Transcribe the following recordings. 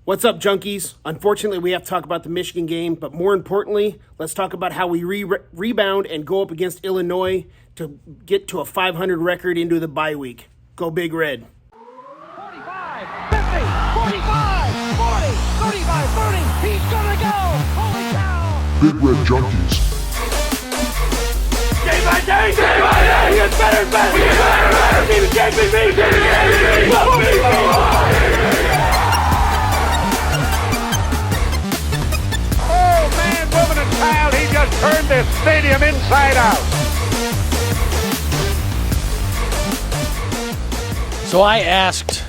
What's up, Junkies? Unfortunately, we have to talk about the Michigan game, but more importantly, let's talk about how we rebound and go up against Illinois to get to a 500 record into the bye week. Go Big Red. 45, 50, 45, 40, 35, 30. He's gonna go! Holy cow! Big Red Junkies. Day by day! Day by day! He gets better and better! He gets better and better! Team champion me! Team champion me! Oh, man, woman, and child, he just turned this stadium inside out! So I asked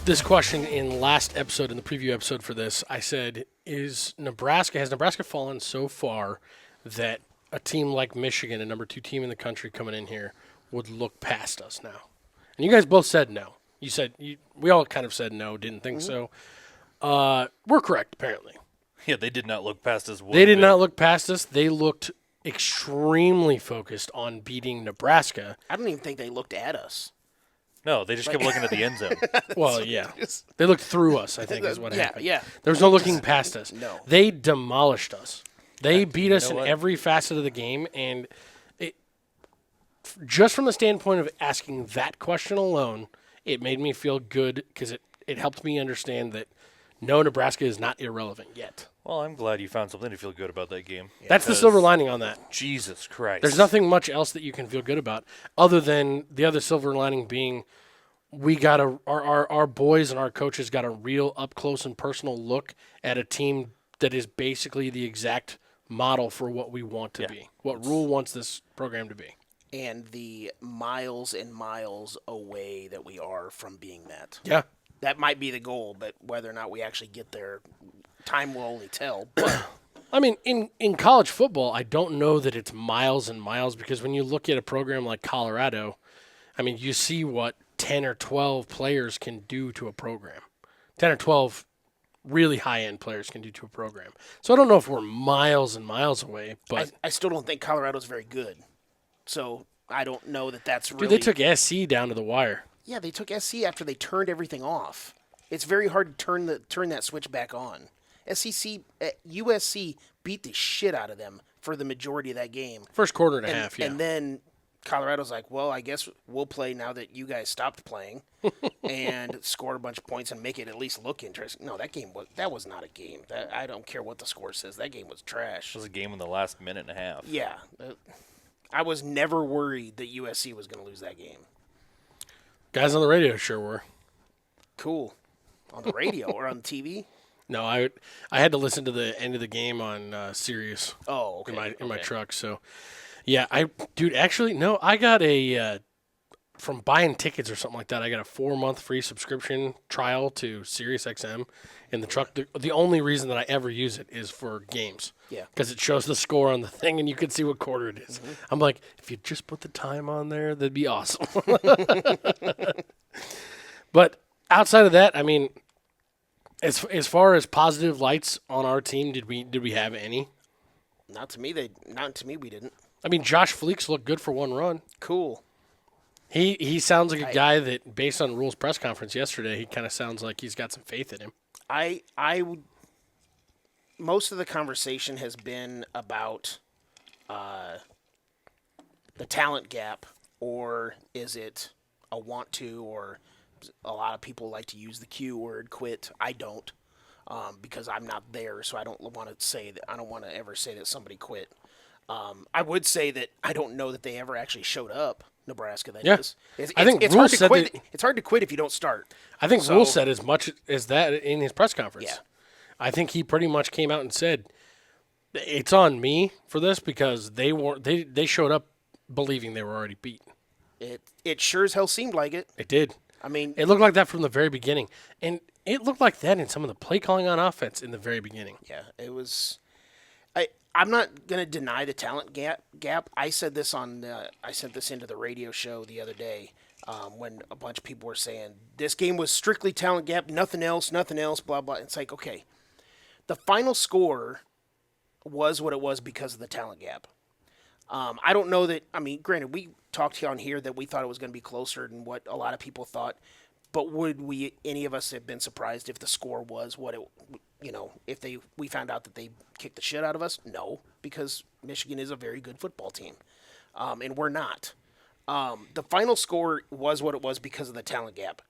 this question in last episode, in the preview episode for this. I said, has Nebraska fallen so far that a team like Michigan, a number 2 team in the country coming in here, would look past us now? And you guys both said no. You said, we all kind of said no, didn't think so. We're correct, apparently. Yeah, they did not look past us. They did not look past us. They looked extremely focused on beating Nebraska. I don't even think they looked at us. No, they just kept looking at the end zone. Well, yeah. They looked through us, I think, is what happened. Yeah. There was no looking past us. No. They demolished us. They beat us in what? every facet of the game, and just from the standpoint of asking that question alone, it made me feel good because it helped me understand that no, Nebraska is not irrelevant yet. Well, I'm glad you found something to feel good about that game. That's the silver lining on that. Jesus Christ. There's nothing much else that you can feel good about other than the other silver lining being we got our boys and our coaches got a real up close and personal look at a team that is basically the exact model for what we want to be, what Rule wants this program to be. And the miles and miles away that we are from being that. Yeah. That might be the goal, but whether or not we actually get there, time will only tell. But I mean, in college football, I don't know that it's miles and miles because when you look at a program like Colorado, I mean, you see what 10 or 12 players can do to a program. 10 or 12 really high-end players can do to a program. So I don't know if we're miles and miles away, but I still don't think Colorado's very good. So I don't know that that's really. dude, they took SC down to the wire. Yeah, they took SC after they turned everything off. It's very hard to turn that switch back on. USC beat the shit out of them for the majority of that game. First quarter and a half, yeah. And then Colorado's like, well, I guess we'll play now that you guys stopped playing, and score a bunch of points and make it at least look interesting. No, that was not a game. I don't care what the score says. That game was trash. It was a game in the last minute and a half. Yeah. I was never worried that USC was going to lose that game. Guys on the radio sure were. Cool. On the radio or on TV? No, I had to listen to the end of the game on Sirius. Oh, okay. In my truck. So, yeah, I got a from buying tickets or something like that. I got a 4-month free subscription trial to Sirius XM in the truck. The only reason that I ever use it is for games. Yeah. Because it shows the score on the thing and you can see what quarter it is. Mm-hmm. I'm like, if you just put the time on there, that'd be awesome. But outside of that, I mean, as far as positive lights on our team, did we have any? Not to me, we didn't. I mean, Josh Fleeks looked good for one run. Cool. He sounds like a guy that, based on Rule's press conference yesterday, he kind of sounds like he's got some faith in him. Most of the conversation has been about the talent gap, or is it a want to, or a lot of people like to use the Q word, quit. I don't, because I'm not there, so I don't want to say that. I don't want to ever say that somebody quit. I would say that I don't know that they ever actually showed up. Nebraska, that is. I think it's Rule hard to said quit. that, It's hard to quit if you don't start. I think Rule said as much as that in his press conference. Yeah. I think he pretty much came out and said, "It's on me for this because they showed up believing they were already beaten." It sure as hell seemed like it. It did. I mean, it looked like that from the very beginning, and it looked like that in some of the play calling on offense in the very beginning. Yeah, it was. I'm not going to deny the talent gap. I said this I sent this into the radio show the other day when a bunch of people were saying this game was strictly talent gap, nothing else, blah, blah. It's like, okay, the final score was what it was because of the talent gap. I don't know that, I mean, granted, we talked on here that we thought it was going to be closer than what a lot of people thought. But would any of us have been surprised if the score was what it, if we found out that they kicked the shit out of us? No, because Michigan is a very good football team, and we're not. The final score was what it was because of the talent gap.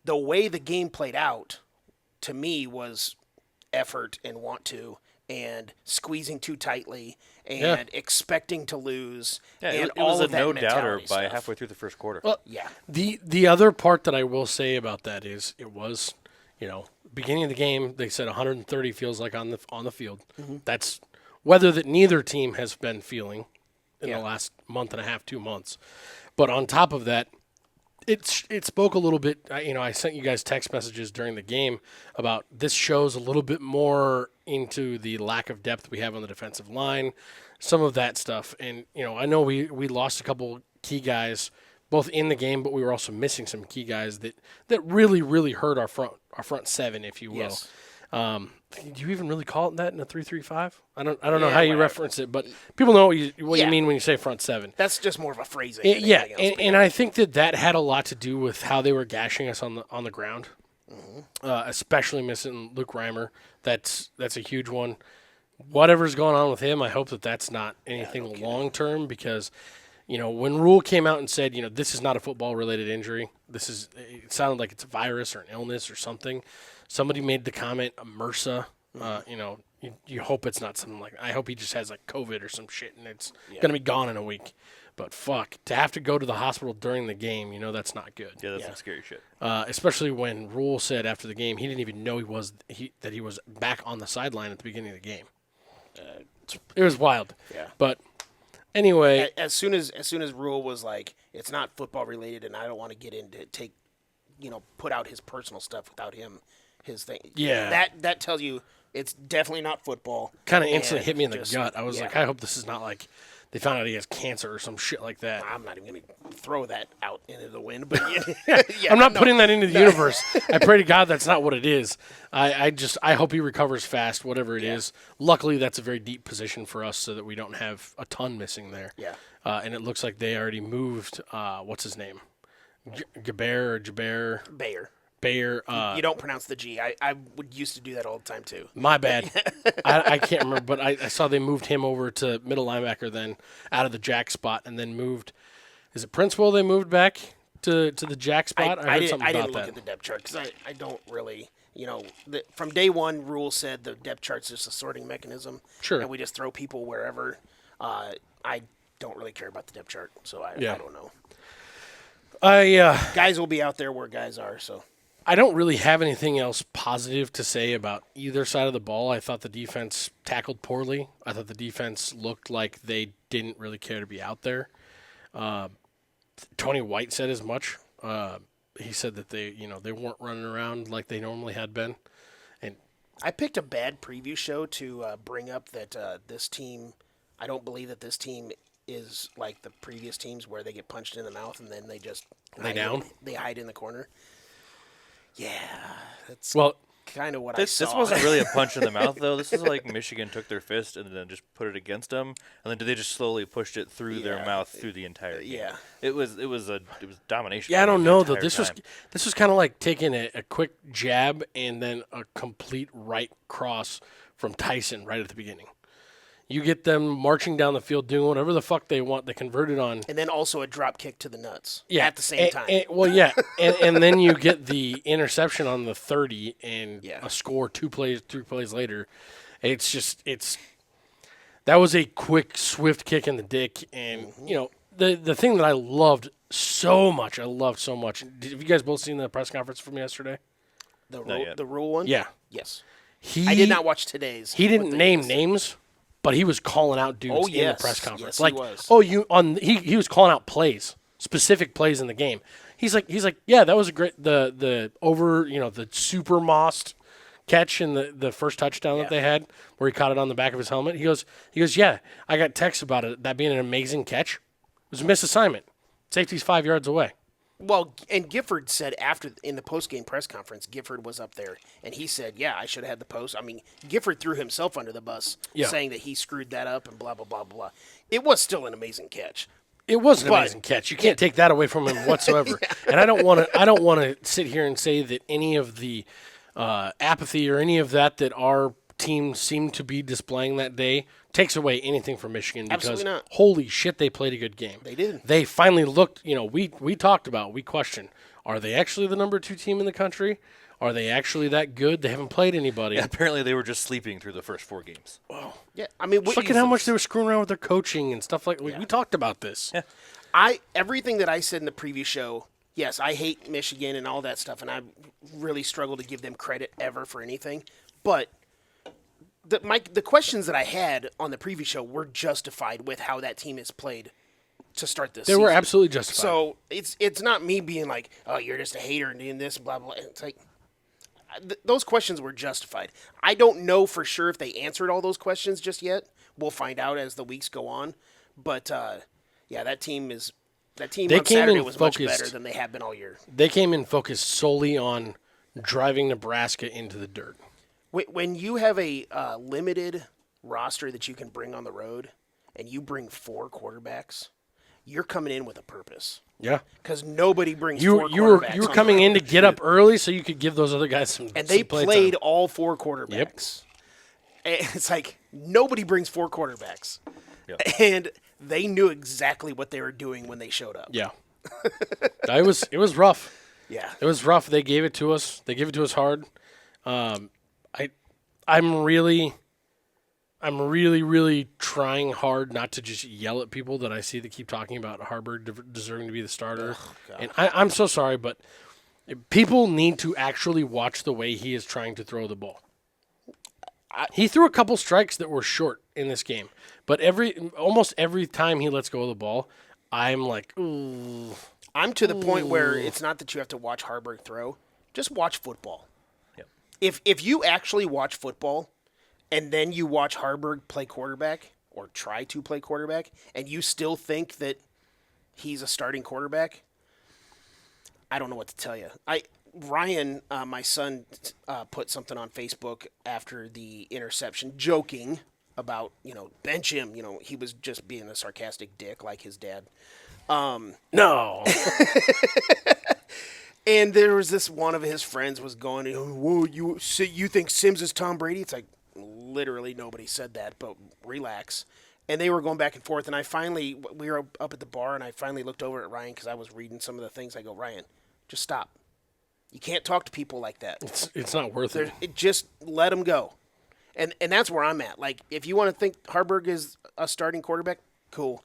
The way the game played out, to me, was effort and want to, and squeezing too tightly, and expecting to lose, and it all was of a that no-doubter mentality by stuff. halfway through the first quarter. Well, Yeah. The other part that I will say about that is it was, beginning of the game they said 130 feels like on the field. Mm-hmm. That's weather that neither team has been feeling in Yeah. the last month and a half, 2 months. But on top of that, it spoke a little bit. I sent you guys text messages during the game about this shows a little bit more into the lack of depth we have on the defensive line, some of that stuff. And I know we lost a couple key guys both in the game, but we were also missing some key guys that really hurt our front seven, if you will. Yes. Do you even really call it that in a 3-3-5? I don't know Yeah, how you whatever. reference it, but people know what you Yeah. mean when you say front seven. That's just more of a phrasing. than Yeah, anything else, but and I think that had a lot to do with how they were gashing us on the ground, especially missing Luke Reimer. That's a huge one. Whatever's going on with him, I hope that's not anything long term, because when Rule came out and said this is not a football related injury, it sounded like it's a virus or an illness or something. Somebody made the comment, MRSA. You hope it's not something like. I hope he just has like COVID or some shit, and it's gonna be gone in a week. But fuck, to have to go to the hospital during the game, that's not good. Yeah, that's some scary shit. Especially when Rule said after the game he didn't even know that he was back on the sideline at the beginning of the game. It was wild. Yeah. But anyway, As soon as Rule was like, it's not football related, and I don't want to get into put out his personal stuff without his thing. Yeah. That tells you it's definitely not football. kind of instantly And hit me in the just- gut. I was yeah. like, I hope this is not like they found out he has cancer or some shit like that. I'm not even going to throw that out into the wind, but yeah, I'm not putting that into the universe. I pray to God that's not what it is. I hope he recovers fast, whatever it is. Luckily, that's a very deep position for us, so that we don't have a ton missing there. Yeah. And it looks like they already moved. What's his name? Jaber. Bayer. You don't pronounce the G. I would used to do that all the time too. My bad. I can't remember, but I saw they moved him over to middle linebacker, then out of the jack spot, and then moved. Is it Princewell they moved back to the jack spot? I heard something I about didn't look that. at the depth chart because I don't really, from day one, Rule said the depth chart's just a sorting mechanism. Sure. And we just throw people wherever. I don't really care about the depth chart, so I don't know. Guys will be out there where guys are, so. I don't really have anything else positive to say about either side of the ball. I thought the defense tackled poorly. I thought the defense looked like they didn't really care to be out there. Tony White said as much. He said that they weren't running around like they normally had been. And I picked a bad preview show to bring up that this team, I don't believe that this team is like the previous teams where they get punched in the mouth and then they just Lay down? They hide in the corner. Yeah, that's well, kind of what This I saw. wasn't really a punch in the mouth, though. This is like Michigan took their fist and then just put it against them, and then they just slowly pushed it through their mouth through the entire game. Yeah. It was domination. yeah, I don't the know though. entire time. This was kind of like taking a quick jab and then a complete right cross from Tyson right at the beginning. You get them marching down the field doing whatever the fuck they want. They converted on. And then also a drop kick to the nuts. Yeah, At the same time. And then you get the interception on the 30 and Yeah. a score 3 plays later. That was a quick, swift kick in the dick. And, the thing that I loved so much, have you guys both seen the press conference from yesterday? yet. The Rule one? Yeah. Yes. He I did not watch today's. He didn't what they name said. names, but he was calling out dudes Oh, in the yes. press conference. Yes, he was. He was calling out plays, specific plays in the game. He's like, yeah, that was a great the super mossed catch in the first touchdown that they had where he caught it on the back of his helmet. He goes, yeah, I got texts about it, that being an amazing catch. It was a missed assignment. Safety's 5 yards away. Well, and Gifford said in the post-game press conference, Gifford was up there, and he said, yeah, I should have had the post. I mean, Gifford threw himself under the bus, saying that he screwed that up and blah, blah, blah, blah. It was still an amazing catch. It was an But- amazing catch. You can't take that away from him whatsoever. And I don't want to sit here and say that any of the apathy or any of that our team seemed to be displaying that day takes away anything from Michigan, because Absolutely not. holy shit, they played a good game. They did. They finally looked, we questioned, are they actually the number 2 team in the country? Are they actually that good? They haven't played anybody. Yeah, apparently they were just sleeping through the first 4 games. Yeah, I mean, Look at how much they were screwing around with their coaching and stuff like that. We talked about this. Yeah. Everything that I said in the previous show, yes, I hate Michigan and all that stuff, and I really struggle to give them credit ever for anything. But the questions that I had on the previous show were justified with how that team has played to start this They season. were absolutely justified. So it's not me being like, oh, you're just a hater and doing this, blah, blah. It's like those questions were justified. I don't know for sure if they answered all those questions just yet. We'll find out as the weeks go on. But, that team on Saturday was much better than they have been all year. They came in focused solely on driving Nebraska into the dirt. When you have a limited roster that you can bring on the road and you bring 4 quarterbacks, you're coming in with a purpose. Yeah. Because nobody brings You 4 were quarterbacks. you were on coming the in to road. get up early so you could give those other guys some. And they some play played time. all 4 quarterbacks. And it's like nobody brings 4 quarterbacks. Yep. And they knew exactly what they were doing when they showed up. Yeah. It was rough. Yeah. It was rough. They gave it to us. They gave it to us hard. I'm really trying hard not to just yell at people that I see that keep talking about Harburg deserving to be the starter. And I'm so sorry, but people need to actually watch the way he is trying to throw the ball. He threw a couple strikes that were short in this game, but almost every time he lets go of the ball, I'm like, ooh. I'm to the point where it's not that you have to watch Harburg throw. Just watch football. Yep. If you actually watch football and then you watch Harburg play quarterback or try to play quarterback and you still think that he's a starting quarterback, I don't know what to tell you. Ryan, my son, put something on Facebook after the interception, joking about, bench him. He was just being a sarcastic dick like his dad. No. And there was this one of his friends was going, whoa, you think Sims is Tom Brady? It's like, literally nobody said that, but relax. And they were going back and forth, and we were up at the bar, and I finally looked over at Ryan because I was reading some of the things. I go, Ryan, just stop. You can't talk to people like that. It's not worth it. Just let them go. And that's where I'm at. Like, if you want to think Harburg is a starting quarterback, cool.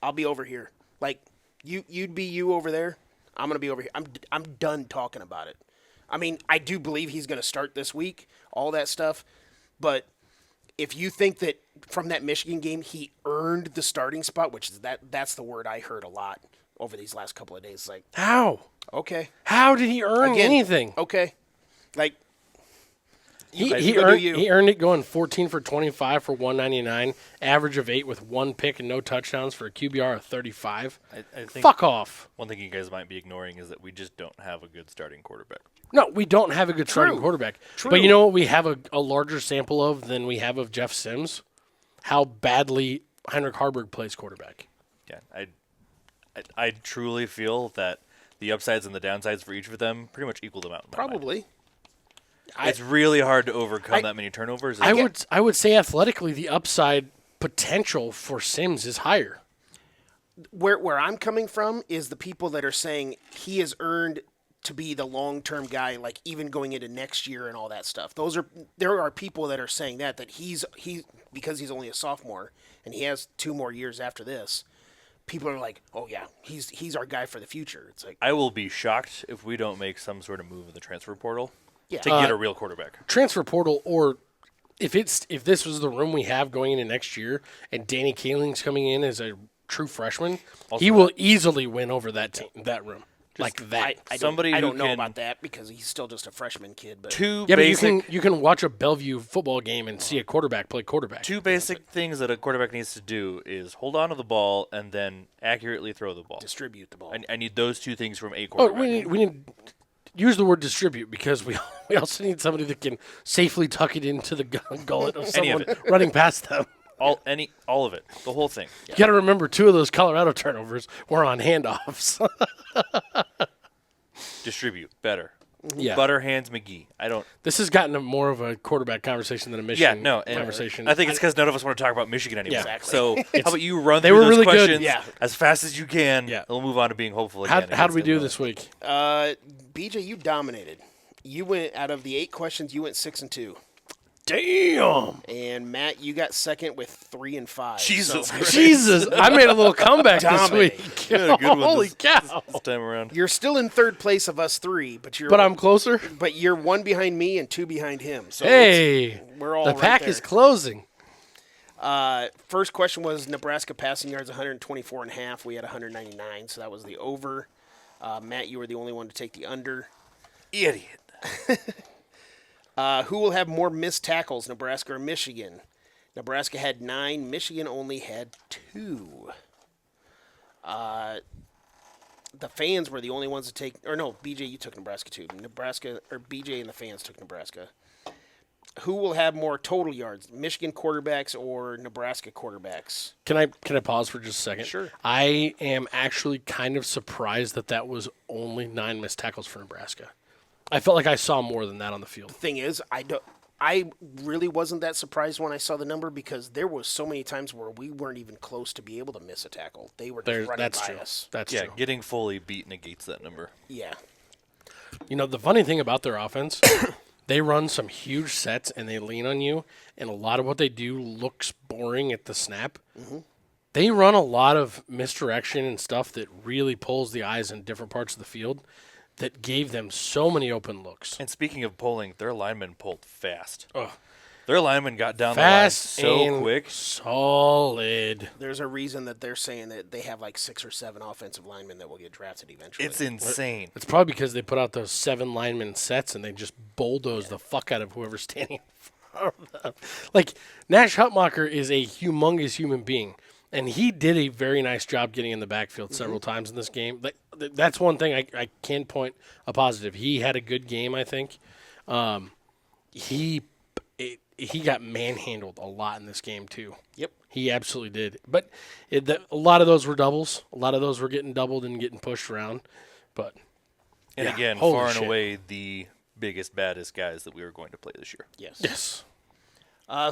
I'll be over here. Like, you'd be you over there. I'm going to be over here. I'm done talking about it. I mean, I do believe he's going to start this week, all that stuff. But if you think that from that Michigan game he earned the starting spot, which is that's the word I heard a lot over these last couple of days. Like, How? okay. How did he earn anything? Okay. Like, He earned it going 14 for 25 for 199, average of 8 with 1 pick and no touchdowns for a QBR of 35. I think Fuck off. one thing you guys might be ignoring is that we just don't have a good starting quarterback. No, we don't have a good starting quarterback. True. But you know what we have a larger sample of than we have of Jeff Sims? How badly Heinrich Harburg plays quarterback. Yeah, I truly feel that the upsides and the downsides for each of them pretty much equal them out. In my mind. probably. It's really hard to overcome that many turnovers. I would say athletically the upside potential for Sims is higher. Where I'm coming from is the people that are saying he has earned to be the long-term guy, like even going into next year and all that stuff. There are people that are saying that he because he's only a sophomore and he has 2 more years after this. People are like, oh yeah, he's our guy for the future. It's like, I will be shocked if we don't make some sort of move in the transfer portal yeah, to get a real quarterback. Transfer portal, or if this was the room we have going into next year and Danny Kaling's coming in as a true freshman, he will easily win over that room. Like that. I Somebody don't who know can- about that because he's still just a freshman kid. But Two Yeah, basic, but you can watch a Bellevue football game and see a quarterback play quarterback. two basic things that a quarterback needs to do is hold on to the ball and then accurately throw the ball. distribute the ball. I need those 2 things from a Oh, quarterback. we need use the word distribute because we also need somebody that can safely tuck it into the gullet of Any of someone running past them. all of it, the whole thing. You got to remember, 2 of those Colorado turnovers were on handoffs. Distribute better. Yeah. Butter hands McGee. This has gotten more of a quarterback conversation than a Michigan conversation. I think it's because none of us want to talk about Michigan anymore. Yeah. Exactly. So how about you run They through were those really good. questions Yeah. as fast as you can, Yeah. and we'll move on to being hopeful How again. did we do against this week? BJ, you dominated. You went out of the 8 questions. You went 6 and 2. Damn. And Matt, you got second with 3 and 5. Jesus Christ. Jesus, I made a little comeback this Dominating. week. You had a good one Holy this cow. time around. You're still in 3rd place of us 3, but But I'm closer. But you're 1 behind me and 2 behind him. So Hey, we're all the right pack there. is closing. First question was Nebraska passing yards 124 and a half. We had 199, so that was the over. Matt, you were the only one to take the under. Idiot. Who will have more missed tackles, Nebraska or Michigan? Nebraska had 9. Michigan only had 2. The fans were the only ones to take, or no, BJ, you took Nebraska too. Nebraska, or BJ and the fans took Nebraska. Who will have more total yards, Michigan quarterbacks or Nebraska quarterbacks? Can I pause for just a second? Sure. I am actually kind of surprised that was only 9 missed tackles for Nebraska. I felt like I saw more than that on the field. Thing is, I really wasn't that surprised when I saw the number because there was so many times where we weren't even close to be able to miss a tackle. They were just running That's by true. us. That's Yeah, true. getting fully beat negates that number. Yeah. You know, the funny thing about their offense, they run some huge sets and they lean on you, and a lot of what they do looks boring at the snap. Mm-hmm. They run a lot of misdirection and stuff that really pulls the eyes in different parts of the field that gave them so many open looks. And speaking of pulling, their linemen pulled fast. Ugh. Their linemen got down Fast the line so and quick. solid. There's a reason that they're saying that they have like 6 or 7 offensive linemen that will get drafted eventually. It's insane. It's probably because they put out those 7 lineman sets and they just bulldoze the fuck out of whoever's standing in front of them. Like, Nash Hutmacher is a humongous human being, and he did a very nice job getting in the backfield several times in this game. That's one thing I can point a positive. He had a good game, I think. He got manhandled a lot in this game, too. Yep. He absolutely did. But a lot of those were doubles. A lot of those were getting doubled and getting pushed around. But And yeah, again, holy far shit. and away the biggest, baddest guys that we were going to play this year. Yes.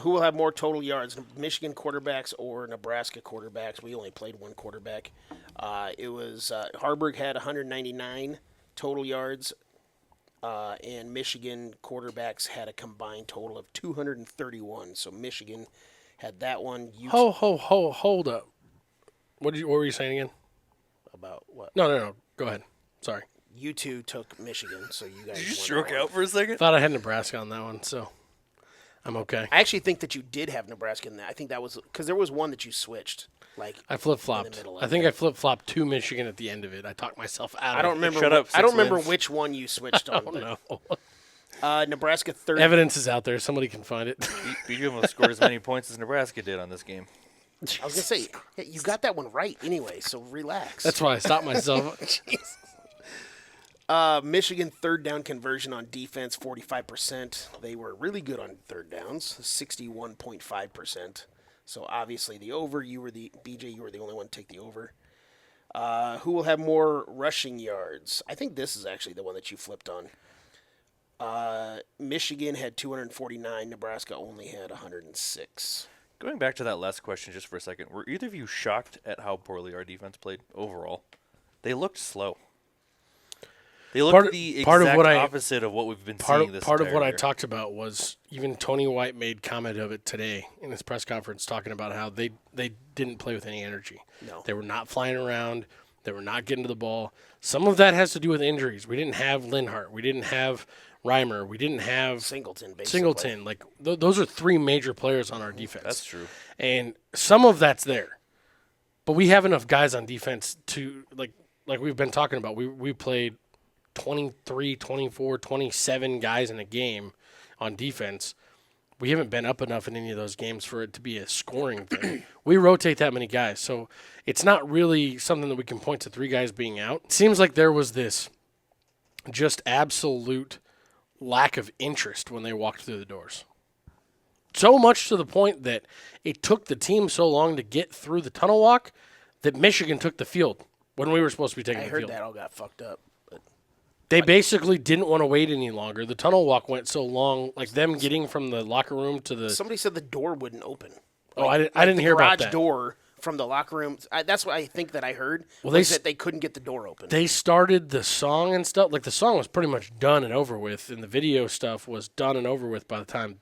Who will have more total yards, Michigan quarterbacks or Nebraska quarterbacks? We only played one quarterback. It was Harburg had 199 total yards, and Michigan quarterbacks had a combined total of 231. So Michigan had that one. Hold up. What were you saying again? About what? No. Go ahead. Sorry. You two took Michigan, so you guys. Did you just won that stroke one. out for a second? Thought I had Nebraska on that one, so I'm okay. I actually think that you did have Nebraska in that. I think that was because there was one that you switched. Like I flip-flopped. middle of I think it. I flip-flopped to Michigan at the end of it. I talked myself out I don't of remember. Shut up, I don't 6 remember wins. which one you switched on. it. Oh, no. Nebraska 30. Evidence is out there. Somebody can find it. BJ almost scored as many points as Nebraska did on this game. I was gonna say yeah, you got that one right anyway, so relax. That's why I stopped myself. Michigan third down conversion on defense 45%. They were really good on third downs, 61.5%. So obviously the over. You were the BJ. You were the only one to take the over. Who will have more rushing yards? I think this is actually the one that you flipped on. Michigan had 249. Nebraska only had 106. Going back to that last question just for a second, were either of you shocked at how poorly our defense played overall? They looked slow. They looked the exact opposite of what we've been seeing this Part of what entire I year. talked about was even Tony White made comment of it today in his press conference, talking about how they didn't play with any energy. No. They were not flying around. They were not getting to the ball. Some of that has to do with injuries. We didn't have Linhart. We didn't have Reimer. We didn't have Singleton, basically. Singleton. Like those are 3 major players on our defense. That's true. And some of that's there. But we have enough guys on defense to like we've been talking about. We played 23, 24, 27 guys in a game on defense. We haven't been up enough in any of those games for it to be a scoring thing. We rotate that many guys. So it's not really something that we can point to 3 guys being out. It seems like there was this just absolute lack of interest when they walked through the doors. so much to the point that it took the team so long to get through the tunnel walk that Michigan took the field when we were supposed to be taking the field. I heard that all got fucked up. But they basically didn't want to wait any longer. The tunnel walk went so long, like them getting from the locker room to the... Somebody said the door wouldn't open. I didn't hear about that. The garage door from the locker room, that's what I think that I heard, that they couldn't get the door open. They started the song and stuff. Like, the song was pretty much done and over with, and the video stuff was done and over with by the time,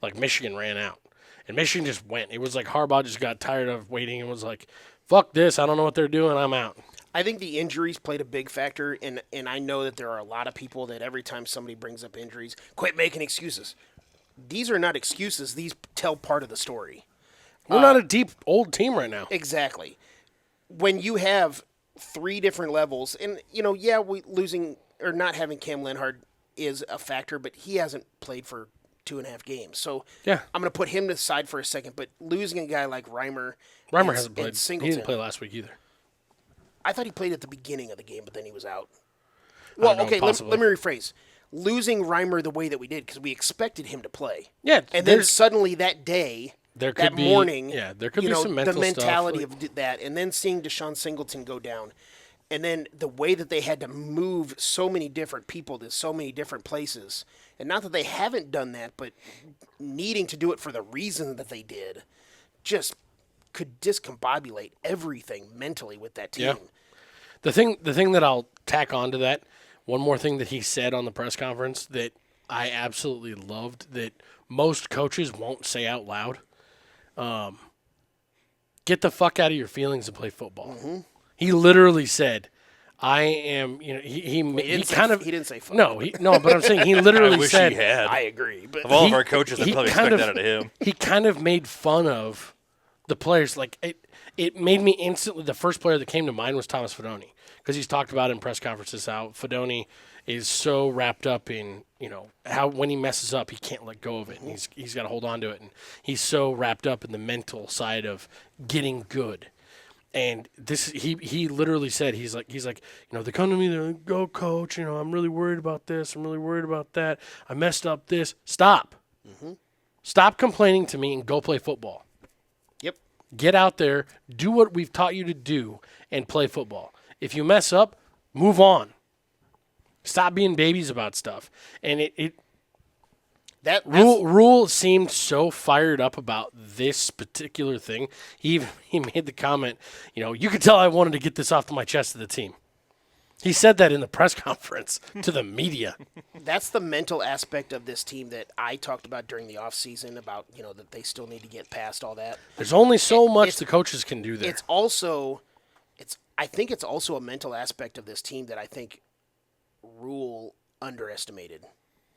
like, Michigan ran out. And Michigan just went. It was like Harbaugh just got tired of waiting and was like, fuck this, I don't know what they're doing, I'm out. I think the injuries played a big factor, and I know that there are a lot of people that every time somebody brings up injuries, quit making excuses. These are not excuses. These tell part of the story. We're not a deep, old team right now. Exactly. When you have 3 different levels, and, losing or not having Cam Lenhard is a factor, but he hasn't played for 2.5 games. So yeah. I'm going to put him to the side for a second, but losing a guy like Reimer hasn't played. And Singleton, he didn't play last week either. I thought he played at the beginning of the game, but then he was out. Well, okay, let me rephrase. Losing Reimer the way that we did, because we expected him to play. Yeah. And then suddenly that day... There could be some mental the mentality stuff. of that, and then seeing Deshaun Singleton go down, and then the way that they had to move so many different people to so many different places, and not that they haven't done that, but needing to do it for the reason that they did, just could discombobulate everything mentally with that team. Yeah. The thing that I'll tack on to that, one more thing that he said on the press conference that I absolutely loved that most coaches won't say out loud. Get the fuck out of your feelings and play football. Mm-hmm. He literally said, "I am." He didn't say fuck. No, but I'm saying he literally I wish said, he had. I agree, but of all of our coaches, I probably expect that out of him. He kind of made fun of the players. Like it made me instantly. The first player that came to mind was Thomas Fidone because he's talked about in press conferences how Fidone is so wrapped up in, how when he messes up, he can't let go of it. And he's got to hold on to it. And he's so wrapped up in the mental side of getting good. And he literally said, he's like, they come to me, they're like, go coach, I'm really worried about this. I'm really worried about that. I messed up this. Stop. Mm-hmm. Stop complaining to me and go play football. Yep. Get out there, do what we've taught you to do, and play football. If you mess up, move on. Stop being babies about stuff. And Rule seemed so fired up about this particular thing. He made the comment, you could tell I wanted to get this off my chest to the team. He said that in the press conference to the media. That's the mental aspect of this team that I talked about during the offseason about, that they still need to get past all that. There's only so much the coaches can do there. I think it's also a mental aspect of this team that I think Rule underestimated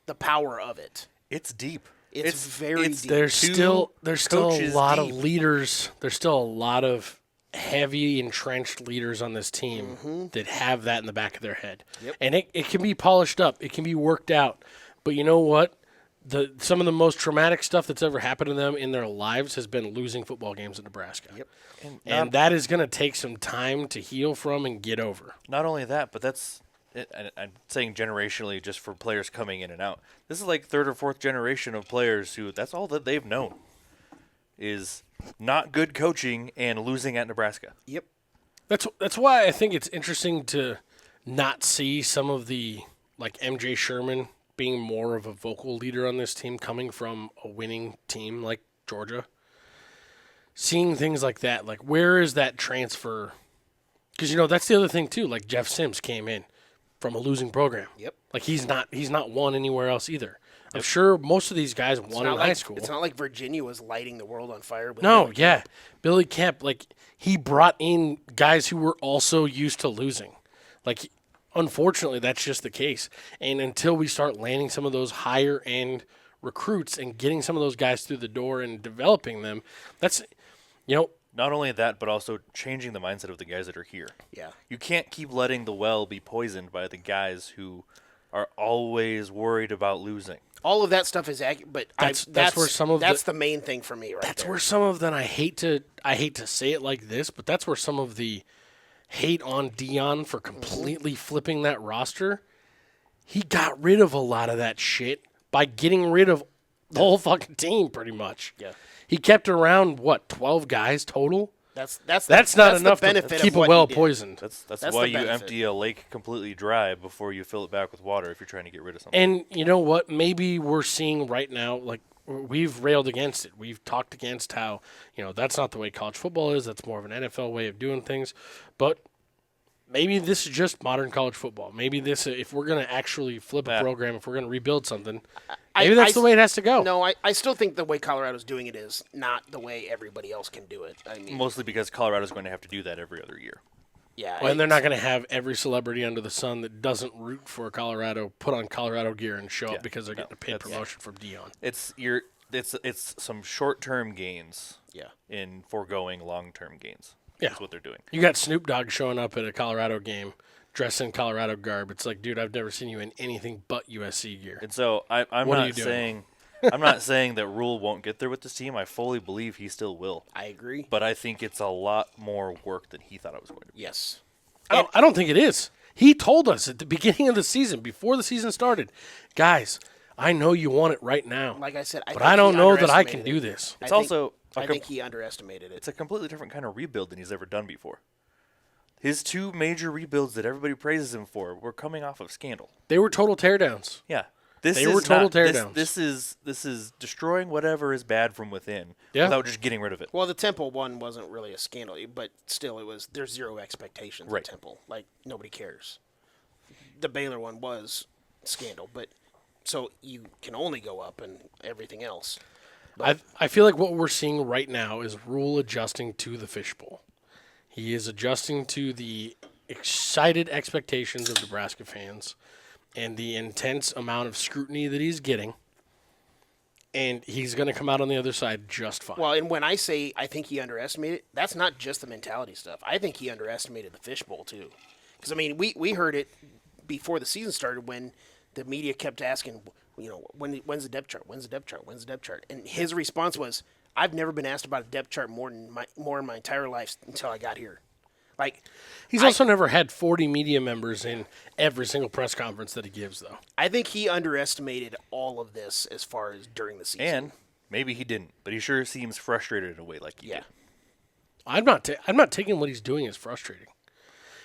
the power of it. It's deep. It's very deep. There's still a lot of leaders. There's still a lot of heavy entrenched leaders on this team that have that in the back of their head. Yep. And it can be polished up. It can be worked out. But you know what? Some of the most traumatic stuff that's ever happened to them in their lives has been losing football games in Nebraska. Yep. And that is going to take some time to heal from and get over. Not only that, but I'm saying generationally just for players coming in and out. This is like 3rd or 4th generation of players who that's all that they've known is not good coaching and losing at Nebraska. Yep. That's why I think it's interesting to not see some of the, like MJ Sherman being more of a vocal leader on this team coming from a winning team like Georgia. Seeing things like that, like where is that transfer? Because, that's the other thing too. Like Jeff Sims came in from a losing program. Yep. Like he's not won anywhere else either. I'm sure most of these guys won in high school. It's not like Virginia was lighting the world on fire. Billy Kemp, like he brought in guys who were also used to losing. Like, unfortunately, that's just the case. And until we start landing some of those higher end recruits and getting some of those guys through the door and developing them, that's, Not only that, but also changing the mindset of the guys that are here. Yeah. You can't keep letting the well be poisoned by the guys who are always worried about losing. All of that stuff is accurate, but that's where some of the main thing for me, right? That's where some of them I hate to say it like this, but that's where some of the hate on Dion for completely flipping that roster. He got rid of a lot of that shit by getting rid of The whole fucking team, pretty much. Yeah. He kept around, 12 guys total? That's not enough the to benefit keep of a what well he did. poisoned. That's That's why the you benefit. empty a lake completely dry before you fill it back with water if you're trying to get rid of something. And you know what? Maybe we're seeing right now, like, we've railed against it. We've talked against how, that's not the way college football is. That's more of an NFL way of doing things. But maybe this is just modern college football. Maybe this, if we're going to actually flip a program, if we're going to rebuild something, maybe that's the way it has to go. No, I still think the way Colorado's doing it is not the way everybody else can do it. I mean, Mostly because Colorado's going to have to do that every other year. yeah. Well, and they're not going to have every celebrity under the sun that doesn't root for Colorado put on Colorado gear and show up because they're getting a paid promotion from Dion. It's some short-term gains Yeah. in foregoing long-term gains. Yeah. That's what they're doing. You got Snoop Dogg showing up at a Colorado game dressed in Colorado garb. It's like, dude, I've never seen you in anything but USC gear. And so I'm What are you not doing? saying I'm not saying that Rule won't get there with this team. I fully believe he still will. I agree. But I think it's a lot more work than he thought it was going to be. Yes. I don't think it is. He told us at the beginning of the season, before the season started, guys, I know you want it right now, Like I said, but I don't know that I can do this. It's also I think he underestimated it. it's a completely different kind of rebuild than he's ever done before. His two major rebuilds that everybody praises him for were coming off of scandal. They were total teardowns. Yeah. They were total teardowns. This is destroying whatever is bad from within without just getting rid of it. Well, the Temple one wasn't really a scandal, but still, there's zero expectations Right. at Temple. Like, nobody cares. The Baylor one was scandal, but so you can only go up and everything else. I feel like what we're seeing right now is Rule adjusting to the fishbowl. He is adjusting to the excited expectations of Nebraska fans and the intense amount of scrutiny that he's getting. And he's going to come out on the other side just fine. Well, and when I say I think he underestimated, that's not just the mentality stuff. I think he underestimated the fishbowl, too. Because, I mean, we heard it before the season started when the media kept asking, when's the depth chart? When's the depth chart? When's the depth chart? And his response was, I've never been asked about a depth chart more in my entire life until I got here. Like, he's also never had 40 media members in every single press conference that he gives, though. I think he underestimated all of this as far as during the season. And maybe he didn't, but he sure seems frustrated in a way like he did. I'm not taking what he's doing as frustrating.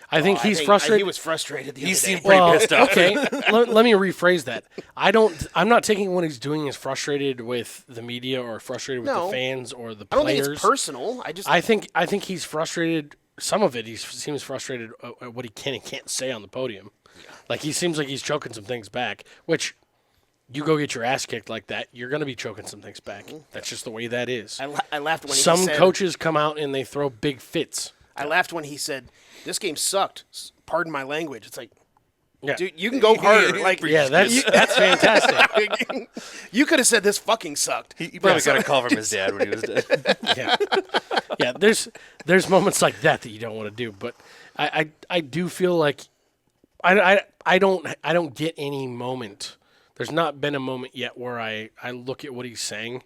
I think he's frustrated. He was frustrated the He other seemed day. pretty pissed off. Okay, let me rephrase that. I'm not taking what he's doing as frustrated with the media or frustrated with No. the fans or the I don't players. think it's personal. I think he's frustrated. Some of it, he seems frustrated at what he can and can't say on the podium. Yeah. Like, he seems like he's choking some things back, which you go get your ass kicked like that, you're going to be choking some things back. Mm-hmm. That's just the way that is. I laughed when Some he said, coaches come out and they throw big fits. I laughed when he said, "This game sucked." Pardon my language. It's like, Yeah. dude, you can go harder. Like, Yeah, that's fantastic. you could have said this fucking sucked. He probably got a call from his dad when he was dead. Yeah, there's moments like that you don't want to do, but I do feel like I don't get any moment. There's not been a moment yet where I look at what he's saying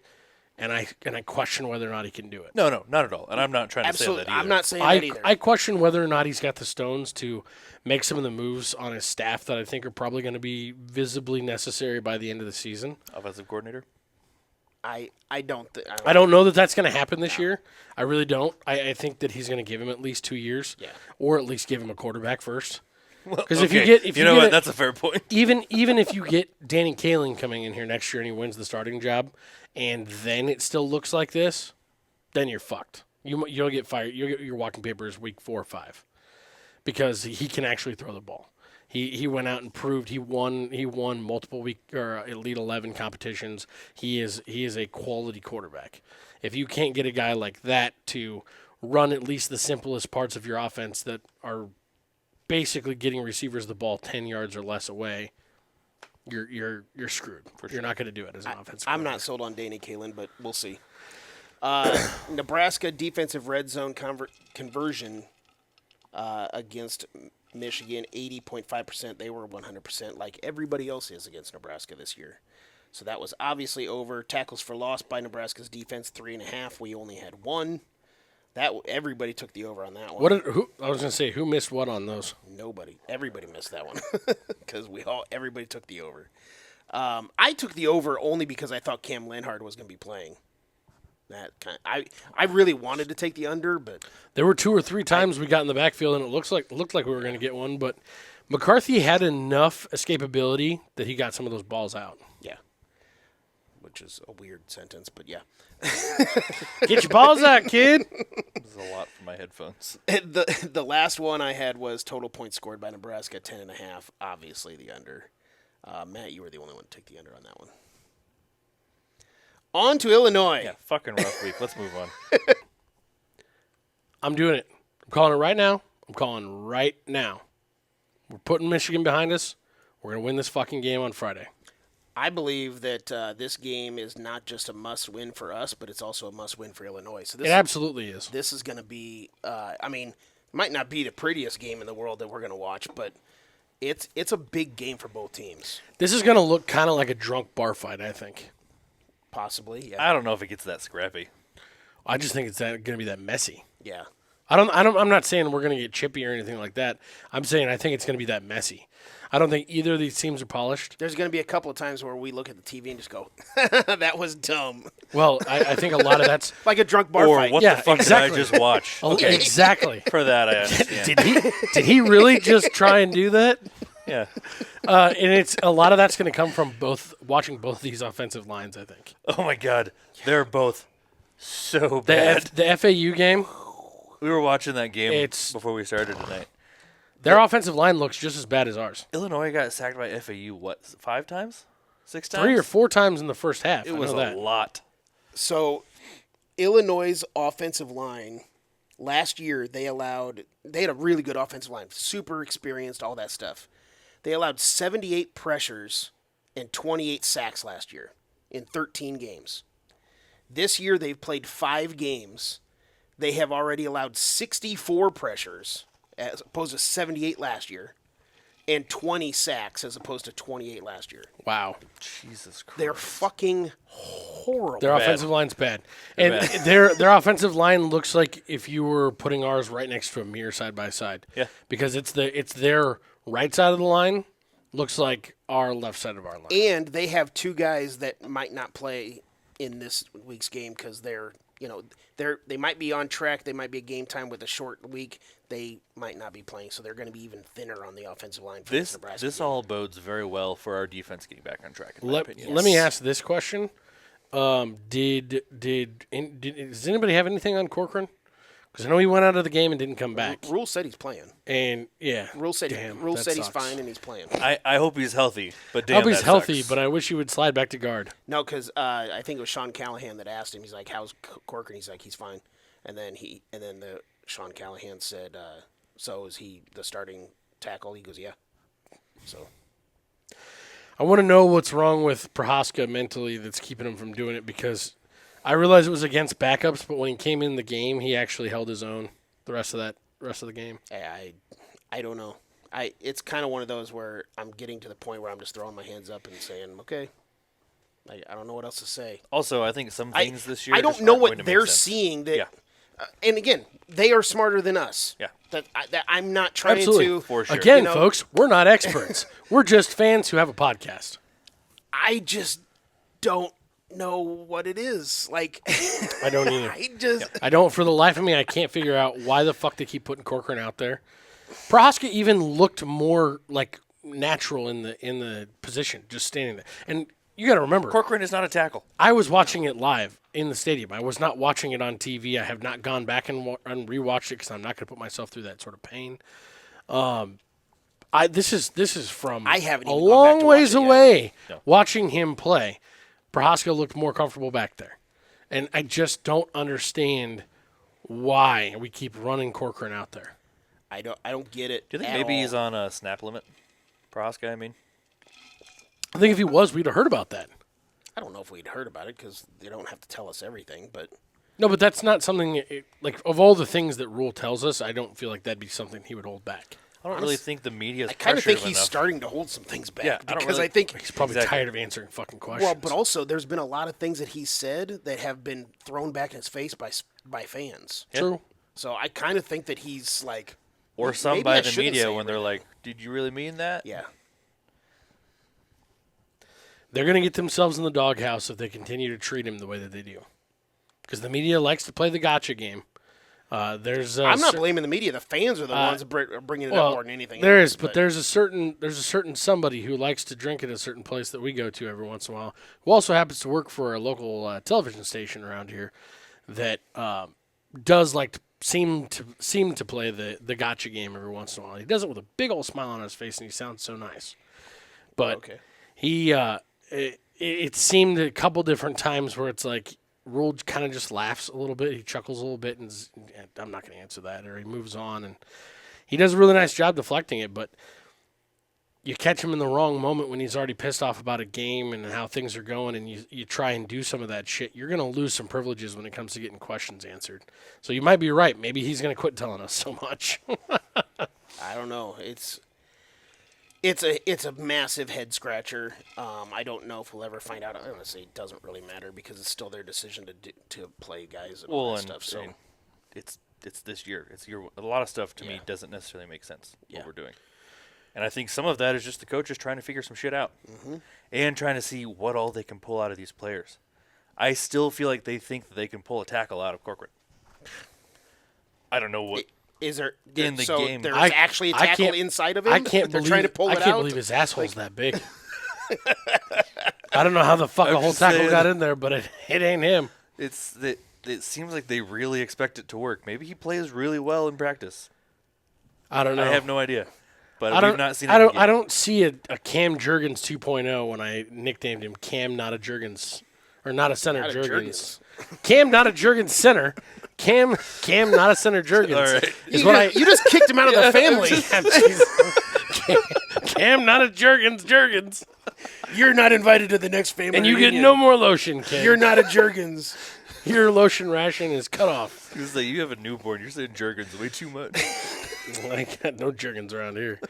and I question whether or not he can do it. No, not at all. And I'm not trying Absolutely, to say that either. I'm not saying that either. I question whether or not he's got the stones to make some of the moves on his staff that I think are probably going to be visibly necessary by the end of the season. Offensive coordinator? I don't. I don't know that that's going to happen this year. I really don't. I think that he's going to give him at least 2 years, or at least give him a quarterback first. Because if you get, that's a fair point. Even if you get Danny Kaling coming in here next year and he wins the starting job, and then it still looks like this, then you're fucked. You'll get fired. You'll get your walking papers week 4 or 5, because he can actually throw the ball. He went out and proved he won multiple Elite 11 competitions. He is a quality quarterback. If you can't get a guy like that to run at least the simplest parts of your offense that are basically getting receivers the ball 10 yards or less away, you're screwed. You're not going to do it as an offensive I'm coordinator. not sold on Danny Kaling, but we'll see. Nebraska defensive red zone conversion against Michigan, 80.5%. They were 100%, like everybody else is against Nebraska this year. So that was obviously over. Tackles for loss by Nebraska's defense, 3.5. We only had 1. Everybody took the over on that one. I was going to say, who missed what on those? Nobody. Everybody missed that one because everybody took the over. I took the over only because I thought Cam Lenhard was going to be playing. I really wanted to take the under, but There were 2 or 3 times we got in the backfield, and it looked like we were going to get one, but McCarthy had enough escapability that he got some of those balls out. yeah, which is a weird sentence, but yeah. Get your balls out, kid. This is a lot for my headphones. The last one I had was total points scored by Nebraska, 10.5. Obviously the under. Matt, you were the only one to take the under on that one. On to Illinois. Yeah, fucking rough week. Let's move on. I'm doing it. I'm calling it right now. We're putting Michigan behind us. We're going to win this fucking game on Friday. I believe that this game is not just a must-win for us, but it's also a must-win for Illinois. So It absolutely is. this is going to be, it might not be the prettiest game in the world that we're going to watch, but it's a big game for both teams. This is going to look kind of like a drunk bar fight, I think. Possibly, yeah. I don't know if it gets that scrappy. I just think it's going to be that messy. Yeah. I'm not saying we're going to get chippy or anything like that. I'm saying I think it's going to be that messy. I don't think either of these teams are polished. There's going to be a couple of times where we look at the TV and just go, that was dumb. Well, I think a lot of that's Like a drunk bar Or fight. what Yeah, the fuck exactly. did I just watch? okay. Exactly. For that, I understand. Did he really just try and do that? Yeah. And it's a lot of that's going to come from watching both these offensive lines. I think Oh my God, they're both so the bad. the FAU game, We were watching that game It's- before we started tonight. their offensive line looks just as bad as ours. Illinois got sacked by FAU, what, 5 times? 6 times? 3 or 4 times in the first half. It I was know a that. lot. So, Illinois' offensive line, last year they had a really good offensive line, super experienced, all that stuff. They allowed 78 pressures and 28 sacks last year in 13 games. This year they've played 5 games. They have already allowed 64 pressures as opposed to 78 last year and 20 sacks as opposed to 28 last year. Wow. Jesus Christ. They're fucking horrible. Their offensive line's bad. And their offensive line looks like if you were putting ours right next to a mirror side by side. Yeah. Because it's their right side of the line looks like our left side of our line. And they have 2 guys that might not play in this week's game because they might be on track. They might be a game time with a short week. They might not be playing, so they're going to be even thinner on the offensive line for this Nebraska This game. all bodes very well for our defense getting back on track, in my Let opinion. me ask this question. Does anybody have anything on Corcoran? Because I know he went out of the game and didn't come back. Rule said he's playing. And, yeah. Rule said that he's sucks. fine and he's playing. I hope he's healthy, but I damn, hope he's that healthy, sucks. but I wish he would slide back to guard. No, because I think it was Sean Callahan that asked him. He's like, "How's Corcoran?" He's like, "He's fine." And then the Sean Callahan said, "So is he the starting tackle?" He goes, "Yeah." So I want to know what's wrong with Prohaska mentally that's keeping him from doing it, because I realized it was against backups, but when he came in the game, he actually held his own the rest of the game. I don't know. It's kind of one of those where I'm getting to the point where I'm just throwing my hands up and saying, "Okay." I don't know what else to say. Also, I think some things this year I don't just know aren't going what to make they're sense. seeing that. Yeah. And again, they are smarter than us. Yeah. That I'm not trying Absolutely. to. For sure. Again, You know- folks, we're not experts. We're just fans who have a podcast. I just don't know what it is. Like, I don't either. I don't, for the life of me, I can't figure out why the fuck they keep putting Corcoran out there. Prohaska even looked more like natural in the position, just standing there. And you got to remember, Corcoran is not a tackle. I was watching it live in the stadium. I was not watching it on TV. I have not gone back and rewatched it because I'm not going to put myself through that sort of pain. This is from I haven't a even gone back long to ways watch it yet. away. No. Watching him play, Prohaska looked more comfortable back there, and I just don't understand why we keep running Corcoran out there. I don't get it. Do you think at maybe all. he's on a snap limit? Prohaska, I mean. I think if he was, we'd have heard about that. I don't know if we'd heard about it because they don't have to tell us everything. But No, but that's not something like of all the things that Rule tells us. I don't feel like that'd be something he would hold back. I don't really think the media's I kind of think pressured he's enough. starting to hold some things back. Yeah, I don't because really- I think He's probably Exactly. tired of answering fucking questions. well, but also there's been a lot of things that he said that have been thrown back in his face by fans. True. So I kind of think that he's like, Or some maybe by I the shouldn't media say when it they're right like, "Did you really mean that?" yeah. they're going to get themselves in the doghouse if they continue to treat him the way that they do. Because the media likes to play the gotcha game. I'm not blaming the media. The fans are the ones that are bringing it up more than anything. But there's a certain somebody who likes to drink at a certain place that we go to every once in a while, who also happens to work for a local television station around here, that does like to seem to play the gotcha game every once in a while. He does it with a big old smile on his face, and he sounds so nice. But he it seemed a couple different times where it's like, Rule kind of just laughs a little bit. He chuckles a little bit, and I'm not going to answer that. Or he moves on, and he does a really nice job deflecting it. But you catch him in the wrong moment when he's already pissed off about a game and how things are going, and you try and do some of that shit. You're going to lose some privileges when it comes to getting questions answered. So you might be right. Maybe he's going to quit telling us so much. I don't know. It's a massive head scratcher. I don't know if we'll ever find out. Honestly, it doesn't really matter because it's still their decision to play guys and all that stuff. So it's this year. A lot of stuff to me doesn't necessarily make sense what we're doing, and I think some of that is just the coaches trying to figure some shit out and trying to see what all they can pull out of these players. I still feel like they think that they can pull a tackle out of Corcoran. I don't know what. Is there in the game? There's actually a tackle inside of him. I can't believe his asshole's that big. I don't know how the fuck a whole tackle got in there, but it ain't him. It seems like they really expect it to work. Maybe he plays really well in practice. I don't know. I have no idea. But we've not seen it. I don't see a Cam Jurgens 2.0 when I nicknamed him Cam, not a Jurgens. Or not a center Jurgens. Cam, not a Jurgens center. Cam, not a center Jurgens. All right. You just kicked him out of the family. Cam, not a Jurgens. You're not invited to the next family And you reunion. get no more lotion, Cam. You're not a Jurgens. Your lotion ration is cut off. He was like, you have a newborn. You're saying Jurgens way too much. I got no Jurgens around here.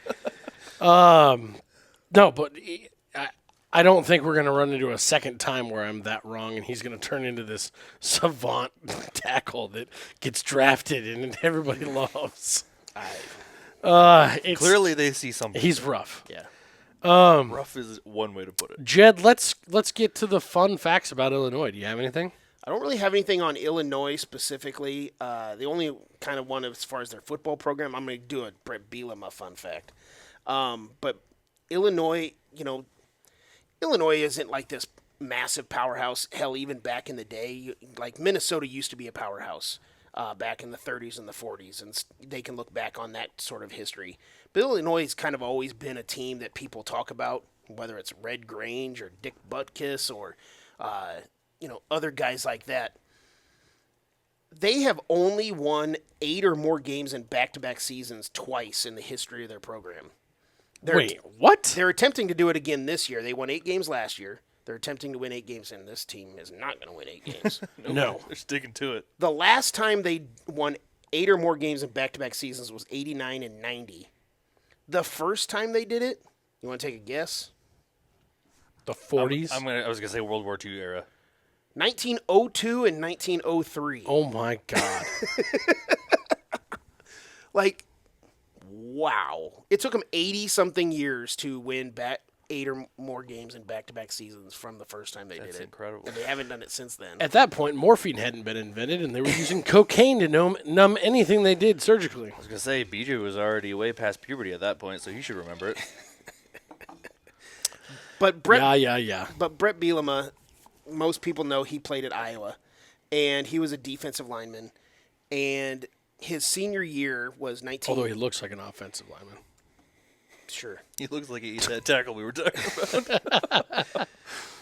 No, but I don't think we're going to run into a second time where I'm that wrong and he's going to turn into this savant tackle that gets drafted and everybody loves. Clearly they see something. He's rough. Yeah. Rough is one way to put it. Jed, let's get to the fun facts about Illinois. Do you have anything? I don't really have anything on Illinois specifically. The only kind of one as far as their football program, I'm going to do a Brett Bielema fun fact. But Illinois, Illinois isn't like this massive powerhouse. Hell, even back in the day, like Minnesota used to be a powerhouse back in the 30s and the 40s, and they can look back on that sort of history. But Illinois has kind of always been a team that people talk about, whether it's Red Grange or Dick Butkus or other guys like that. They have only won 8 or more games in back-to-back seasons twice in the history of their program. Wait, what? They're attempting to do it again this year. They won 8 games last year. They're attempting to win 8 games, and this team is not going to win 8 games. No. They're sticking to it. The last time they won 8 or more games in back-to-back seasons was 89 and 90. The first time they did it, you want to take a guess? The 40s? I was going to say World War II era. 1902 and 1903. Oh, my God. Wow. It took them 80-something years to win 8 or more games in back-to-back seasons from the first time they did it. That's incredible. And they haven't done it since then. At that point, morphine hadn't been invented, and they were using cocaine to numb anything they did surgically. I was going to say, BJ was already way past puberty at that point, so he should remember it. But Brett, Yeah. But Brett Bielema, most people know he played at Iowa, and he was a defensive lineman, and his senior year was 19. Although he looks like an offensive lineman. Sure. He looks like he eats that tackle we were talking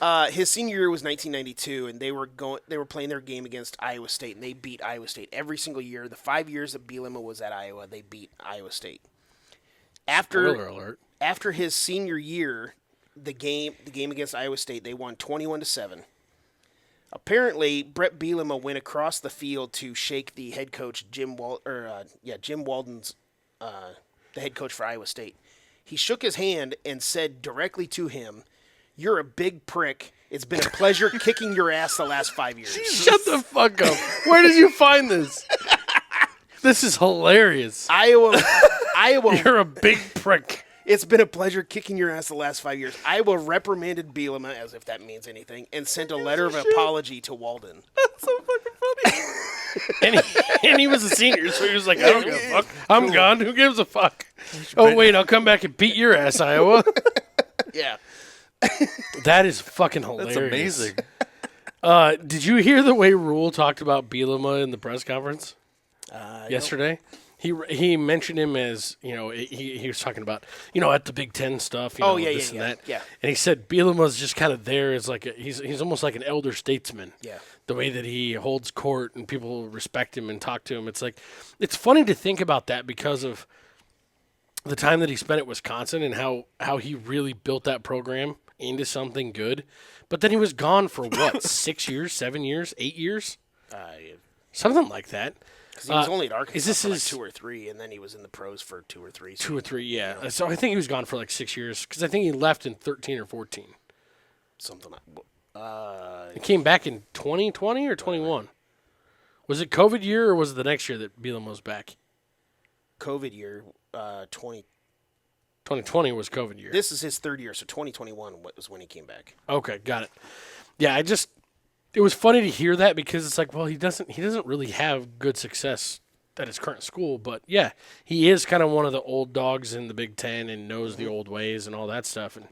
about. His senior year was 1992, and they were playing their game against Iowa State, and they beat Iowa State every single year. The 5 years that Bielema was at Iowa, they beat Iowa State. Spoiler alert. After his senior year, the game against Iowa State, they won 21-7. Apparently, Brett Bielema went across the field to shake the head coach Jim Walden's the head coach for Iowa State. He shook his hand and said directly to him, "You're a big prick. It's been a pleasure kicking your ass the last 5 years." Shut the fuck up. Where did you find this? This is hilarious. Iowa. You're a big prick. It's been a pleasure kicking your ass the last 5 years. Iowa reprimanded Bielema, as if that means anything, and sent a letter of apology to Walden. That's so fucking funny. and he was a senior, so he was like, I don't give a fuck. I'm gone. Who gives a fuck? Oh, wait, I'll come back and beat your ass, Iowa. Yeah. That is fucking hilarious. That's amazing. Did you hear the way Rule talked about Bielema in the press conference yesterday? He mentioned him as, he was talking about, at the Big Ten stuff, this and that. Yeah. And he said Bielema's just kind of there as like he's almost like an elder statesman. Yeah. The way that he holds court and people respect him and talk to him. It's like, it's funny to think about that because of the time that he spent at Wisconsin and how he really built that program into something good. But then he was gone for what, 6 years, 7 years, 8 years? Something like that. Because he was only at Arkansas this for like his- 2 or 3, and then he was in the pros for 2 or 3. 2 or 3, yeah. So I think he was gone for like 6 years because I think he left in 13 or 14. Something like He came back in 2020 or 21. Was it COVID year or was it the next year that Bielema was back? COVID year, 20. 2020 was COVID year. This is his third year, so 2021 was when he came back. Okay, got it. Yeah, it was funny to hear that because it's like, well, he doesn't really have good success at his current school, but yeah, he is kind of one of the old dogs in the Big Ten and knows the old ways and all that stuff. And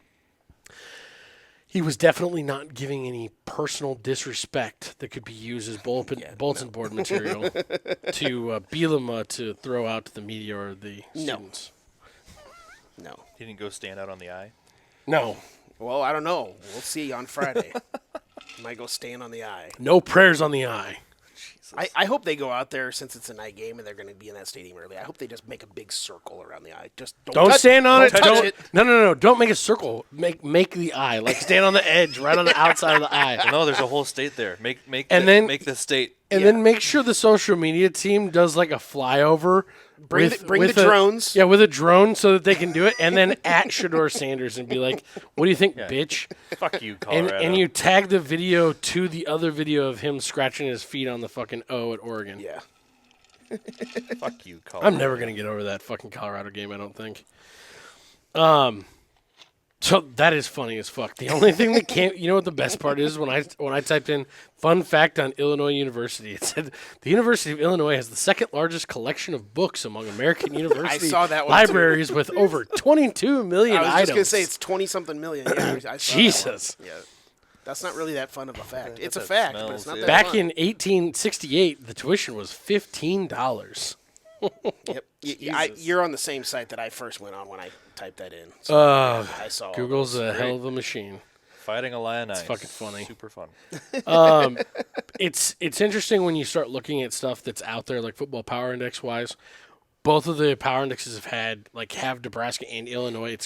he was definitely not giving any personal disrespect that could be used as bulletin board material to Bielema to throw out to the media or the students. No. He didn't go stand out on the eye. No. Well, I don't know. We'll see on Friday. Might go stand on the eye. No prayers on the eye. I hope they go out there since it's a night game and they're going to be in that stadium early. I hope they just make a big circle around the eye. Just Don't stand on it. Touch Don't. it. No. Don't make a circle. Make the eye. Like stand on the edge, right on the outside of the eye. Well, no, there's a whole state there. Make And the, then- make the state. And then make sure the social media team does like a flyover. Bring the drones. Yeah, with a drone so that they can do it. And then at Shador Sanders and be like, what do you think, bitch? Fuck you, And, Colorado. and you tag the video to the other video of him scratching his feet on the fucking O at Oregon. Yeah. Fuck you, Colorado. I'm never going to get over that fucking Colorado game, I don't think. So that is funny as fuck. The only thing that can't, you know what the best part is when I typed in fun fact on Illinois University, it said the University of Illinois has the second largest collection of books among American university saw that one, libraries with over 22 million I was items. just going to say it's 20-something million. Yeah, I saw Jesus. that one. Yeah. That's not really that fun of a fact. It's a that fact, but it's smells, not yeah. that Back fun. in 1868, the tuition was $15. Yep. You're on the same site that I first went on when I typed that in. So I saw all Google's those. a hell of a machine. Fighting a lion eye. It's fucking funny. Super fun. It's interesting when you start looking at stuff that's out there, like football power index wise. Both of the power indexes have Nebraska and Illinois.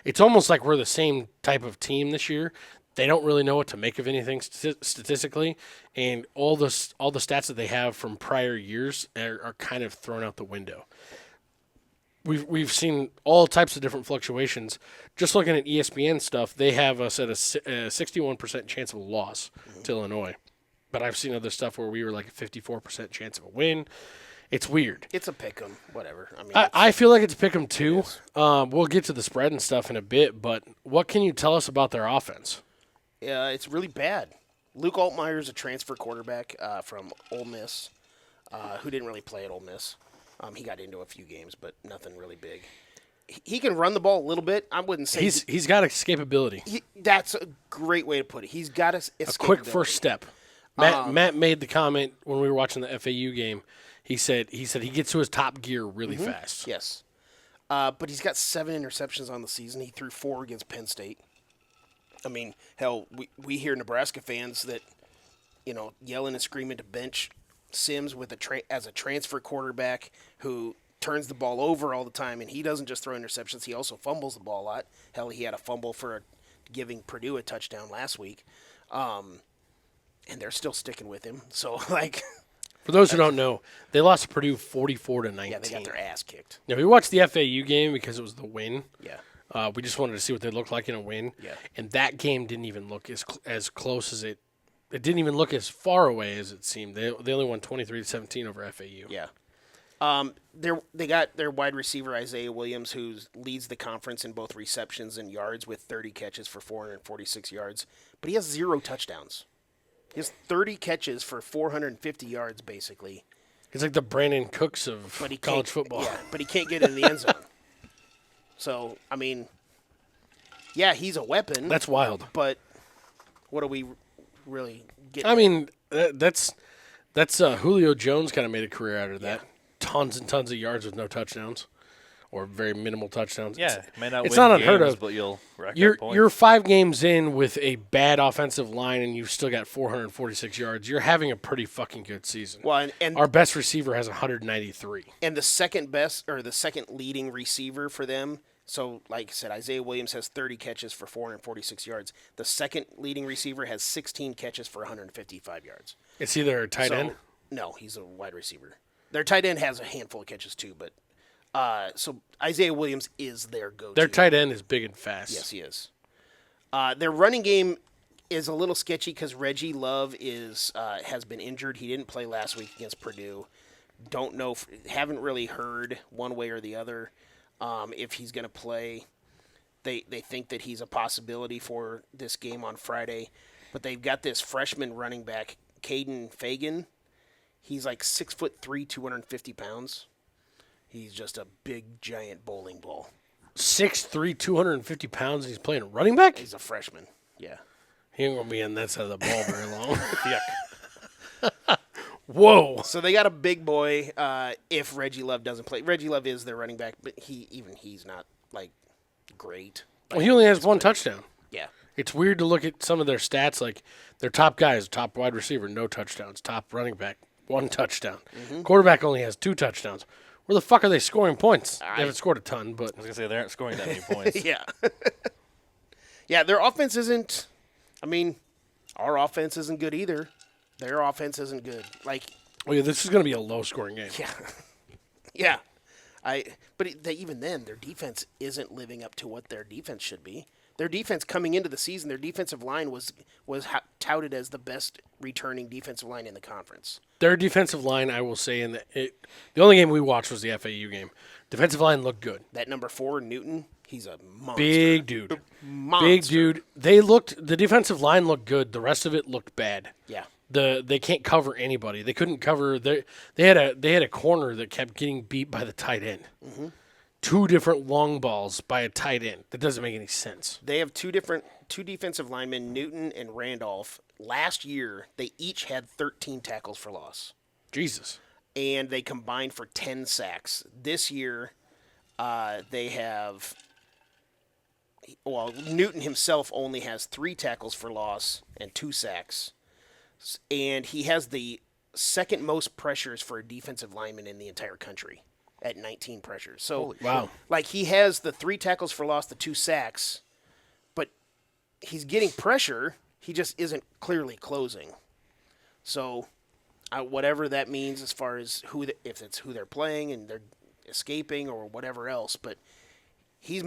It's almost like we're the same type of team this year. They don't really know what to make of anything statistically, and all the stats that they have from prior years are kind of thrown out the window. We've seen all types of different fluctuations. Just looking at ESPN stuff, they have us at a 61% chance of a loss to Illinois. But I've seen other stuff where we were like a 54% chance of a win. It's weird. It's a pick 'em, whatever. I mean, I feel like it's pick 'em too. We'll get to the spread and stuff in a bit, but what can you tell us about their offense? it's really bad. Luke Altmaier is a transfer quarterback from Ole Miss, who didn't really play at Ole Miss. He got into a few games, but nothing really big. He can run the ball a little bit. I wouldn't say He's got escapability. that's a great way to put it. He's got a Quick first step. Matt made the comment when we were watching the FAU game. He said he gets to his top gear really fast. Yes. But he's got 7 interceptions on the season. He threw 4 against Penn State. I mean, hell, we hear Nebraska fans that, yelling and screaming to bench Sims with as a transfer quarterback who turns the ball over all the time, and he doesn't just throw interceptions. He also fumbles the ball a lot. Hell, he had a fumble for giving Purdue a touchdown last week. And they're still sticking with him. So, For those who don't know, they lost to Purdue 44-19. yeah, they got their ass kicked. Now, we watched the FAU game because it was the win. Yeah. We just wanted to see what they looked like in a win. Yeah. And that game didn't even look as close as it didn't even look as far away as it seemed. They only won 23-17 over FAU. Yeah. They got their wide receiver Isaiah Williams, who leads the conference in both receptions and yards with 30 catches for 446 yards, but he has 0 touchdowns. He has 30 catches for 450 yards, basically. He's like the Brandon Cooks of But he college can't- football. Yeah, but he can't get in the end zone. So, I mean, yeah, he's a weapon. That's wild. But what do we really get? I mean, that's Julio Jones kind of made a career out of that. Yeah. Tons and tons of yards with no touchdowns, or very minimal touchdowns. Yeah, may not it's win not unheard games, of. but you'll rack up You're points. 5 games in with a bad offensive line, and you've still got 446 yards. You're having a pretty fucking good season. well, and Our best receiver has 193. and the second best or the second leading receiver for them. So, like I said, Isaiah Williams has 30 catches for 446 yards. The second leading receiver has 16 catches for 155 yards. It's either a tight So- end. No, he's a wide receiver. Their tight end has a handful of catches too, but so Isaiah Williams is their go-to. Their tight end is big and fast. Yes, he is. Their running game is a little sketchy because Reggie Love has been injured. He didn't play last week against Purdue. Don't know. Haven't really heard one way or the other if he's going to play. They think that he's a possibility for this game on Friday, but they've got this freshman running back, Caden Fagan. He's like 6'3", 250 pounds. He's just a big, giant bowling ball. 6'3", 250 pounds. He's playing running back. He's a freshman. Yeah. He ain't gonna be on that side of the ball very long. Yuck. Whoa. So they got a big boy if Reggie Love doesn't play. Reggie Love is their running back, but he's not, like, great. Well, he only has 1 touchdown. Yeah. It's weird to look at some of their stats. Like their top guys, top wide receiver, no touchdowns. Top running back, 1 touchdown. Quarterback only has 2 touchdowns. Where the fuck are they scoring points? They haven't scored a ton, but I was gonna say they aren't scoring that many points. Yeah. Yeah, their offense isn't – I mean, our offense isn't good either. Their offense isn't good. Like, oh yeah, this is going to be a low-scoring game. yeah. Yeah. Even then, their defense isn't living up to what their defense should be. Their defense coming into the season, their defensive line was touted as the best returning defensive line in the conference. Their defensive line, I will say, the only game we watched was the FAU game. Defensive line looked good. That number 4, Newton, he's a monster. Big dude. Monster. Big dude. The defensive line looked good. The rest of it looked bad. Yeah. They can't cover anybody. They couldn't cover. They had a corner that kept getting beat by the tight end. Mm-hmm. 2 different long balls by a tight end. That doesn't make any sense. They have two defensive linemen, Newton and Randolph. Last year, they each had 13 tackles for loss, Jesus. and they combined for 10 sacks. This year, they have. Well, Newton himself only has 3 tackles for loss and 2 sacks, and he has the second most pressures for a defensive lineman in the entire country at 19 pressures. So, Wow. like, he has the 3 tackles for loss, the 2 sacks, but he's getting pressure. He just isn't clearly closing. So, whatever that means as far as if it's who they're playing and they're escaping or whatever else, but he's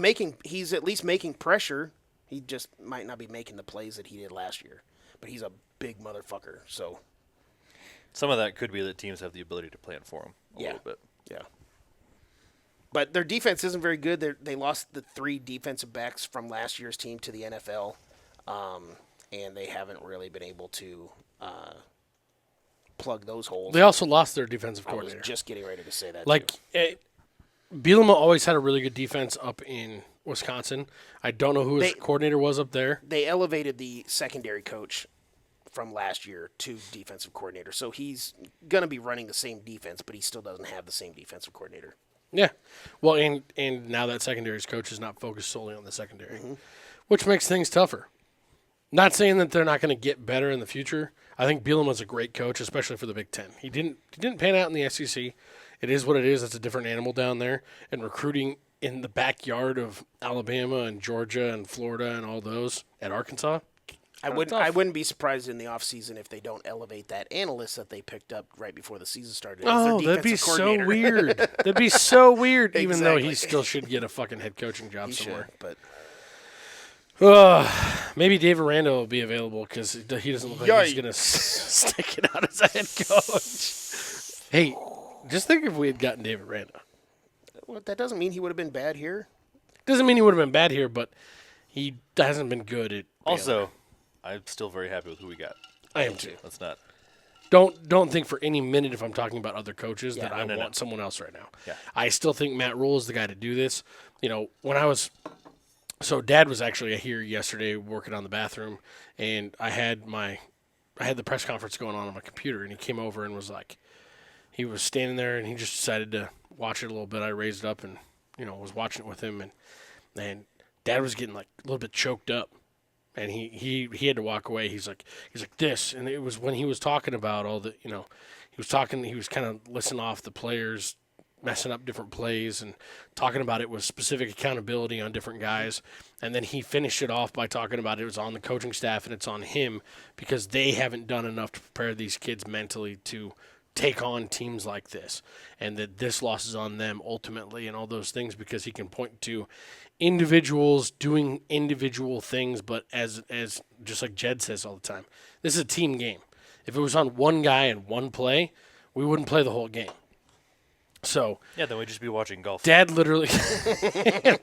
at least making pressure. He just might not be making the plays that he did last year. But he's a big motherfucker. So, Some of that could be that teams have the ability to plan for them a Yeah. little bit. yeah. But their defense isn't very good. They lost the 3 defensive backs from last year's team to the NFL, and they haven't really been able to plug those holes. They also lost their defensive I was coordinator. just getting ready to say that. Like, too. Bielema always had a really good defense up in Wisconsin. I don't know who his coordinator was up there. They elevated the secondary coach from last year to defensive coordinator, so he's going to be running the same defense, but he still doesn't have the same defensive coordinator. Yeah. Well, and now that secondary's coach is not focused solely on the secondary, which makes things tougher. Not saying that they're not going to get better in the future. I think Bielema's a great coach, especially for the Big Ten. He didn't pan out in the SEC. It is what it is. It's a different animal down there. And recruiting in the backyard of Alabama and Georgia and Florida and all those at Arkansas. I wouldn't be surprised in the offseason if they don't elevate that analyst that they picked up right before the season started. as their Oh, that'd be defensive so coordinator. weird. That'd be so weird, even though he Exactly. still should get a fucking head coaching job He somewhere. should, but Maybe Dave Aranda will be available because he doesn't look like he's Yikes. going to stick it out as a head coach. Hey, Just think if we had gotten David Randa. Well, that doesn't mean he would have been bad here. Doesn't mean he would have been bad here, but he hasn't been good at Baylor. Also, I'm still very happy with who we got. I am too. Let's not. Don't think for any minute if I'm talking about other coaches that I no. want someone else right now. Yeah. I still think Matt Rule is the guy to do this. When I was so Dad was actually here yesterday working on the bathroom, and I had the press conference going on my computer, and he came over and was like, he was standing there and he just decided to watch it a little bit. I raised it up and was watching it with him, and Dad was getting like a little bit choked up. And he had to walk away. He's like this, and it was when he was talking about all the he was kind of listing off the players messing up different plays and talking about it was specific accountability on different guys, and then he finished it off by talking about it was on the coaching staff and it's on him because they haven't done enough to prepare these kids mentally to take on teams like this, and that this loss is on them ultimately and all those things because he can point to individuals doing individual things, but as just like Jed says all the time, this is a team game. If it was on one guy and one play, we wouldn't play the whole game. So Yeah, then we'd just be watching golf. Dad literally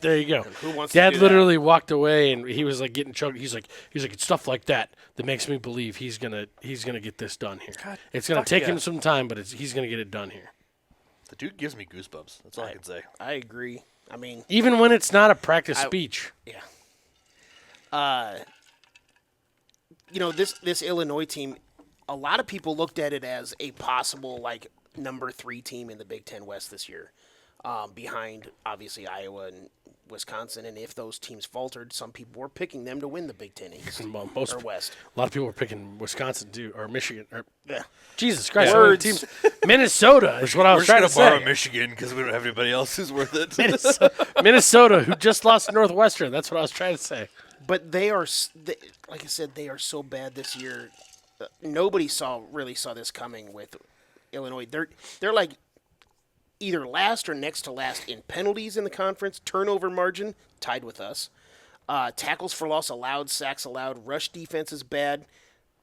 there you go. Who wants Dad to do literally walked away and he was like getting choked. He's like it's stuff like that makes me believe he's gonna get this done here. God, it's gonna fuck take yeah. him some time, but he's gonna get it done here. The dude gives me goosebumps. That's all I can say. I agree. I mean, Even when it's not a practice speech. yeah. This Illinois team, a lot of people looked at it as a possible like number 3 team in the Big Ten West this year, behind obviously Iowa and Wisconsin. And if those teams faltered, some people were picking them to win the Big Ten East Well, or West. A lot of people were picking Wisconsin too, or Michigan. Or, Yeah. Jesus Christ! Words. Teams, Minnesota is what I was trying to borrow say. Michigan because we don't have anybody else who's worth it. Minnesota, who just lost to Northwestern. That's what I was trying to say. But they are, like I said, they are so bad this year. Nobody really saw this coming with Illinois. They're like either last or next to last in penalties in the conference, turnover margin tied with us, tackles for loss allowed, sacks allowed, rush defense is bad,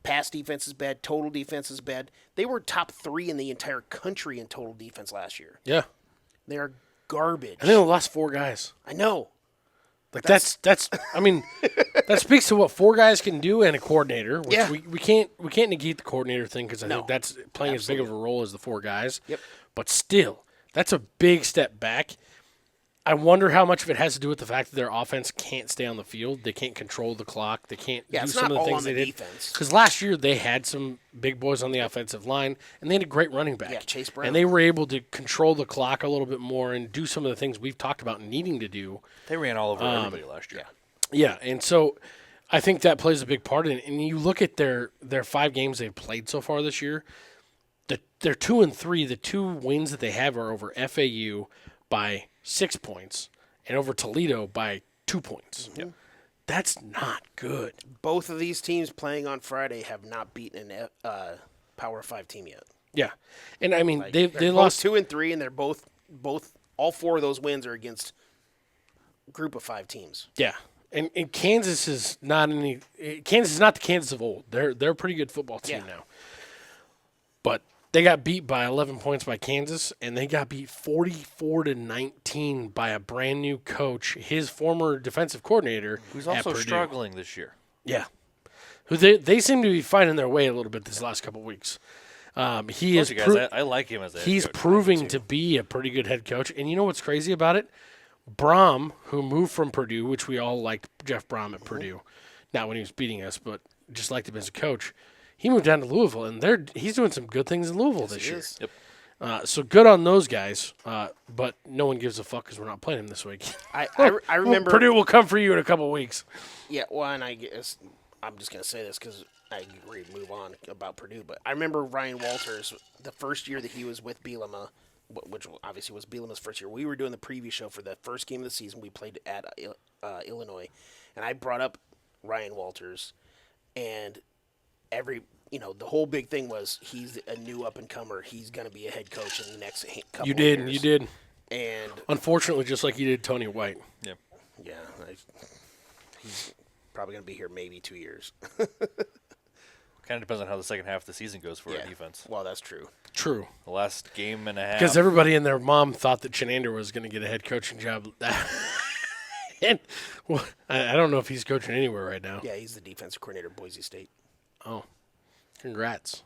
pass defense is bad, total defense is bad. They were top 3 in the entire country in total defense last year. Yeah, They are garbage. I think the last 4 guys. I know. Like that's I mean, that speaks to what 4 guys can do and a coordinator. Which Yeah. we can't negate the coordinator thing because I No. think that's playing as big of a role as the 4 guys. Yep. But still, that's a big step back. I wonder how much of it has to do with the fact that their offense can't stay on the field. They can't control the clock. They can't do It's some not of the all things on they the did. defense. Because last year they had some big boys on the offensive line, and they had a great running back. Yeah, Chase Brown. And they were able to control the clock a little bit more and do some of the things we've talked about needing to do. They ran all over everybody last year. Yeah, and so I think that plays a big part in it. And you look at their 5 games they've played so far this year, they're 2-3. The 2 wins that they have are over FAU by 6 points and over Toledo by 2 points. Mm-hmm. That's not good. Both of these teams playing on Friday have not beaten a Power 5 team yet. Yeah, and I mean They're they both lost 2 and 3, and they're both all 4 of those wins are against group of 5 teams. Yeah, and Kansas is not the Kansas of old. They're a pretty good football team Yeah. now, but they got beat by 11 points by Kansas, and they got beat 44-19 by a brand new coach, his former defensive coordinator, Who's at also Purdue. struggling this year. Yeah, who they seem to be finding their way a little bit this last couple of weeks. He is You guys, I like him as a head he's coach. proving to be a pretty good head coach. And you know what's crazy about it? Brom, who moved from Purdue, which we all liked Jeff Brom at Purdue, not when he was beating us, but just liked him as a coach. He moved down to Louisville, and he's doing some good things in Louisville this year. is. Yep. So good on those guys, but no one gives a fuck because we're not playing him this week. I remember Purdue will come for you in a couple weeks. Yeah, well, and I guess I'm just gonna say this because I agree. Move on about Purdue, but I remember Ryan Walters the first year that he was with Bielema, which obviously was Bielema's first year. We were doing the preview show for the first game of the season. We played at Illinois, and I brought up Ryan Walters, and the whole big thing was he's a new up and comer. He's gonna be a head coach in the next couple. You did, of years. you did. And Unfortunately, just like you did Tony White. Yeah. yeah, he's probably gonna be here maybe 2 years. Kind of depends on how the second half of the season goes for Yeah. our defense. Well, that's true. True. The last game and a half. Because everybody and their mom thought that Chenander was going to get a head coaching job. And well, I don't know if he's coaching anywhere right now. Yeah, he's the defensive coordinator at Boise State. Oh, congrats.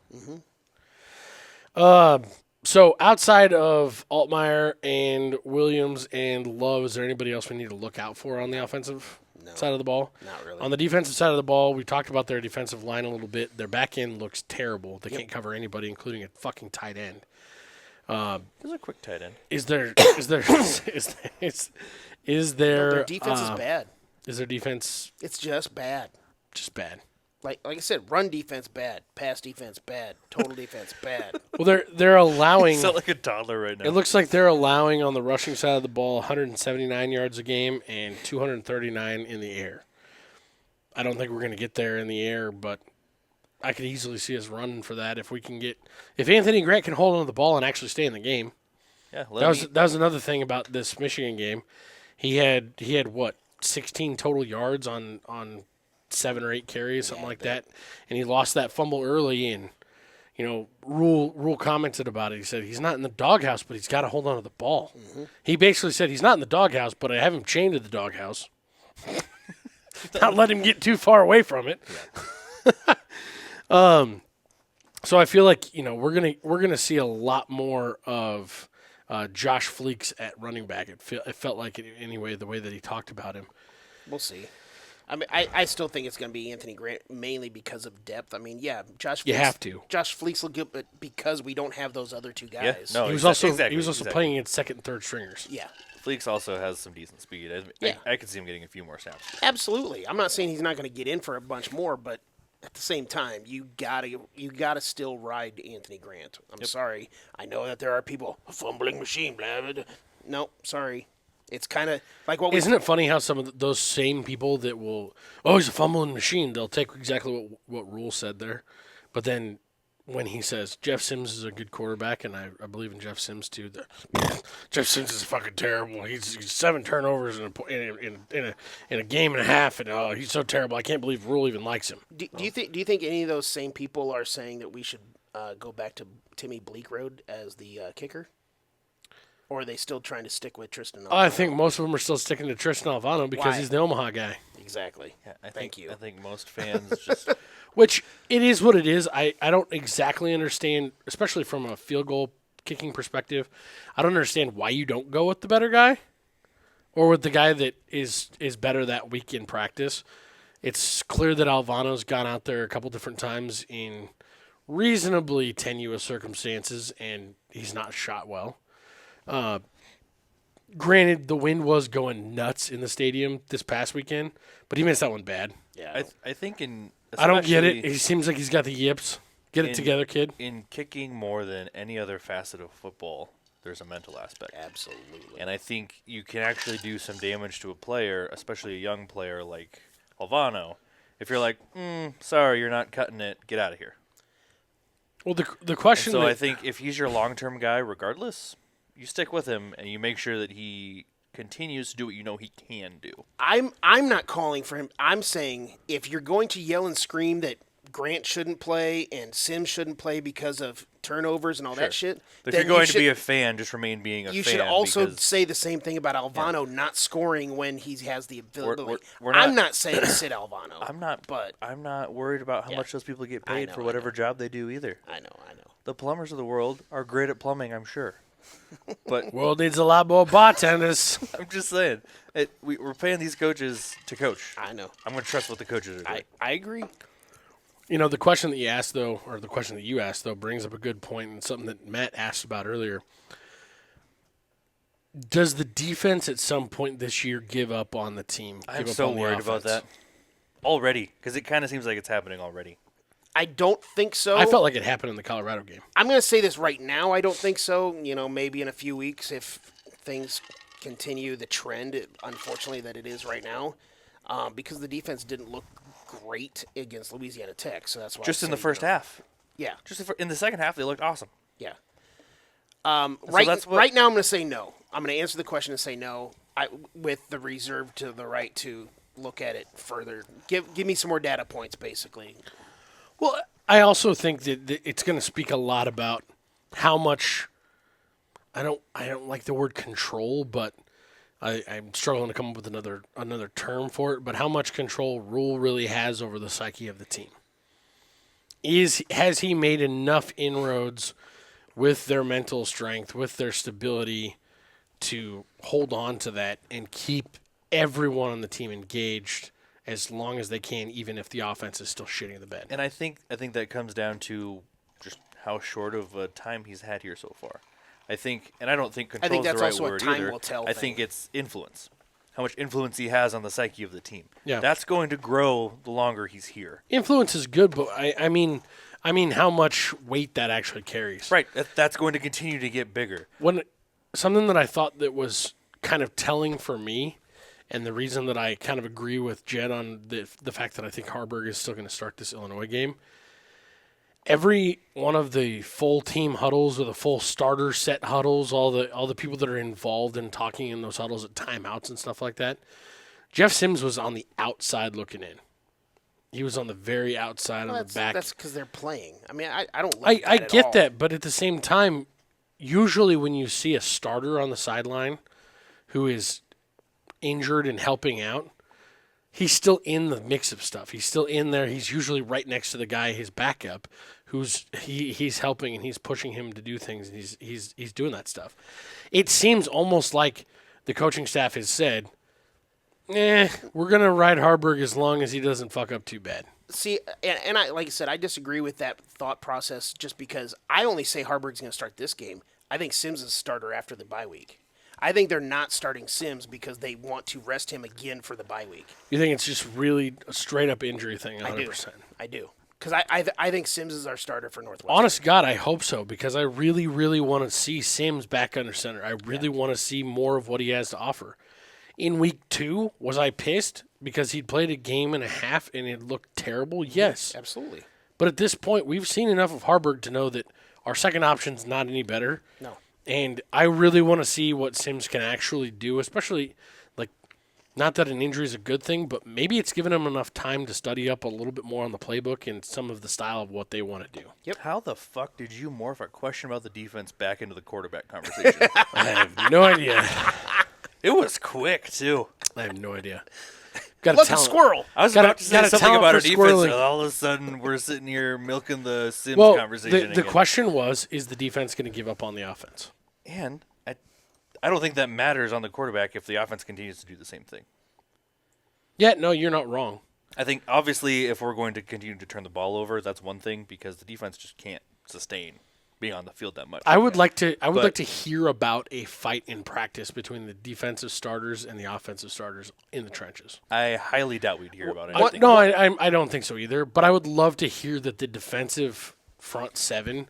So outside of Altmaier and Williams and Love, is there anybody else we need to look out for on the offensive side of the ball? Not really. On the defensive side of the ball, we talked about their defensive line a little bit. Their back end looks terrible. They can't cover anybody, including a fucking tight end. There's a quick tight end. Is their Their defense is bad. Is their defense It's just bad. just bad? Like I said, run defense bad, pass defense bad, total defense bad. Well, they're allowing. You sound like a toddler right now. It looks like they're allowing on the rushing side of the ball 179 yards a game and 239 in the air. I don't think we're going to get there in the air, but I could easily see us running for that if we can get. If Anthony Grant can hold on to the ball and actually stay in the game. Yeah, That was another thing about this Michigan game. He had what 16 total yards on 7 or 8 carries, something like that, and he lost that fumble early. And Rule commented about it. He said he's not in the doghouse, but he's got to hold on to the ball. He basically said he's not in the doghouse, but I have him chained to the doghouse. Not let him get too far away from it. So I feel like we're gonna see a lot more of Josh Fleeks at running back. It felt like it anyway, the way that he talked about him. We'll see. I mean, I still think it's going to be Anthony Grant mainly because of depth. I mean, yeah, Josh. You Fleeks, have to. Josh Fleeks will get, but because we don't have those other two guys. no. He was Exactly, also playing against second and third stringers. Yeah, Fleeks also has some decent speed. Yeah. I could see him getting a few more snaps. absolutely. I'm not saying he's not going to get in for a bunch more, but at the same time, you gotta still ride Anthony Grant. I'm sorry. I know that there are people fumbling machine. Blah, blah, blah. No, sorry. It's kind of like what we. Isn't it funny how some of those same people that will, he's a fumbling machine, they'll take exactly what Rule said there. But then when he says Jeff Sims is a good quarterback, and I believe in Jeff Sims too, Jeff Sims is fucking terrible. He's 7 turnovers in a game and a half, and he's so terrible. I can't believe Rule even likes him. Do you think any of those same people are saying that we should go back to Timmy Bleakroad as the kicker? Or are they still trying to stick with Tristan Alvano? I think most of them are still sticking to Tristan Alvano because Why? he's the Omaha guy. Exactly. Yeah, Thank you. I think most fans just Which it is what it is. I don't exactly understand, especially from a field goal kicking perspective. I don't understand why you don't go with the better guy or with the guy that is better that week in practice. It's clear that Alvano's gone out there a couple different times in reasonably tenuous circumstances, and he's not shot well. Granted, the wind was going nuts in the stadium this past weekend, but he missed that one bad. Yeah. I think I don't get it. especially He seems like he's got the yips. Get it together, kid. In kicking more than any other facet of football, there's a mental aspect. Absolutely. And I think you can actually do some damage to a player, especially a young player like Alvano, if you're like, sorry, you're not cutting it, get out of here. Well, the question. So that, I think if he's your long-term guy, regardless, you stick with him and you make sure that he continues to do what you know he can do. I'm not calling for him. I'm saying if you're going to yell and scream that Grant shouldn't play and Sims shouldn't play because of turnovers and all that shit, But if then you're going you to be a fan, just remain being a fan. you should also because say the same thing about Alvano not scoring when he has the ability. we're I'm not- not saying sit Alvano. I'm not worried about how Yeah. much those people get I paid know, for I whatever know. job they do either. I know. The plumbers of the world are great at plumbing, I'm sure. But world needs a lot more bartenders. I'm just saying, we're paying these coaches to coach. I know. I'm going to trust what the coaches are doing. I agree. The question that you asked, though, or the question that you asked, though, brings up a good point and something that Matt asked about earlier. Does the defense at some point this year give up on the team? I'm Give up so on the worried about offense? that already because it kind of seems like it's happening already. I don't think so. I felt like it happened in the Colorado game. I'm going to say this right now. I don't think so. Maybe in a few weeks if things continue the trend, unfortunately, that it is right now, because the defense didn't look great against Louisiana Tech. So that's why. Just in the first half. Yeah. In the second half, they looked awesome. Yeah. that's what- Right now, I'm going to say no. I'm going to answer the question and say no, with the reserve to the right to look at it further. Give me some more data points, basically. Well, I also think that it's going to speak a lot about how much. I don't like the word control, but I'm struggling to come up with another term for it. But how much control Rule really has over the psyche of the team? Has he made enough inroads with their mental strength, with their stability, to hold on to that and keep everyone on the team engaged as long as they can, even if the offense is still shitting the bed? And I think that comes down to just how short of a time he's had here so far. I think, and I don't think control is the right word either. I think it's influence. How much influence he has on the psyche of the team. Yeah. That's going to grow the longer he's here. Influence is good, but I mean how much weight that actually carries. Right. That's going to continue to get bigger. Something that I thought that was kind of telling for me, and the reason that I kind of agree with Jed on the fact that I think Harburg is still going to start this Illinois game, every one of the full team huddles or the full starter set huddles, all the people that are involved in talking in those huddles at timeouts and stuff like that, Jeff Sims was on the outside looking in. He was on the very outside on the back. That's because they're playing. I mean, I don't I like that at get all. that, but at the same time, usually when you see a starter on the sideline who is injured and helping out, he's still in the mix of stuff. He's still in there. He's usually right next to the guy, his backup, he's helping and he's pushing him to do things. And he's doing that stuff. It seems almost like the coaching staff has said, we're gonna ride Harburg as long as he doesn't fuck up too bad. See, and I like I said, I disagree with that thought process just because I only say Harburg's going to start this game. I think Sims is a starter after the bye week. I think they're not starting Sims because they want to rest him again for the bye week. You think it's just really a straight-up injury thing, 100%? I do. Because I think Sims is our starter for Northwestern. Honest to God, I hope so, because I really, really want to see Sims back under center. I really want to see more of what he has to offer. In week 2, was I pissed because he'd played a game and a half and it looked terrible? Yes. Absolutely. But at this point, we've seen enough of Harburg to know that our second option's not any better. No. And I really want to see what Sims can actually do, especially, like, not that an injury is a good thing, but maybe it's given him enough time to study up a little bit more on the playbook and some of the style of what they want to do. Yep. How the fuck did you morph a question about the defense back into the quarterback conversation? I have no idea. It was quick, too. I have no idea. Look, a squirrel. I was about to say something about our defense, and all of a sudden we're sitting here milking the Sims conversation the question was, is the defense going to give up on the offense? And I don't think that matters on the quarterback if the offense continues to do the same thing. Yeah, no, you're not wrong. I think, obviously, if we're going to continue to turn the ball over, that's one thing, because the defense just can't sustain being on the field that much. I would like to hear about a fight in practice between the defensive starters and the offensive starters in the trenches. I highly doubt we'd hear about anything. No, I don't think so either. But I would love to hear that the defensive front seven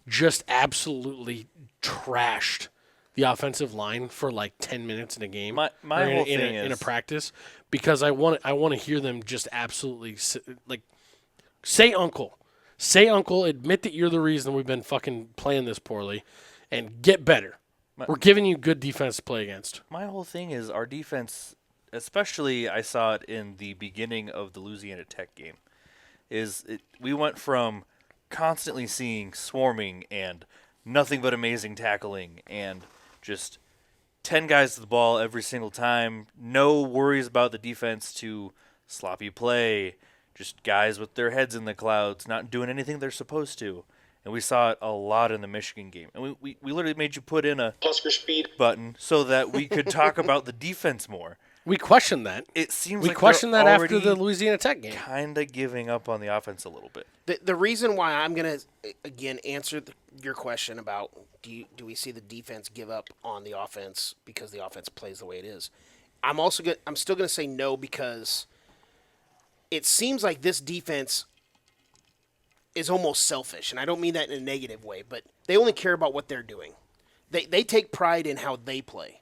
just absolutely trashed the offensive line for like 10 minutes in a game. My whole thing is in a practice, because I want to hear them just absolutely say uncle. Say, uncle, admit that you're the reason we've been fucking playing this poorly, and get better. We're giving you good defense to play against. My whole thing is our defense, especially I saw it in the beginning of the Louisiana Tech game, we went from constantly seeing swarming and nothing but amazing tackling and just 10 guys to the ball every single time, no worries about the defense, to sloppy play, just guys with their heads in the clouds, not doing anything they're supposed to. And we saw it a lot in the Michigan game. And we literally made you put in a Husker speed button so that we could talk about the defense more. We questioned that. It seems we like questioned that after already the Louisiana Tech game. Kind of giving up on the offense a little bit. The reason why I'm going to, again, answer your question about do we see the defense give up on the offense because the offense plays the way it is, I'm still going to say no, because it seems like this defense is almost selfish, and I don't mean that in a negative way, but they only care about what they're doing. They take pride in how they play.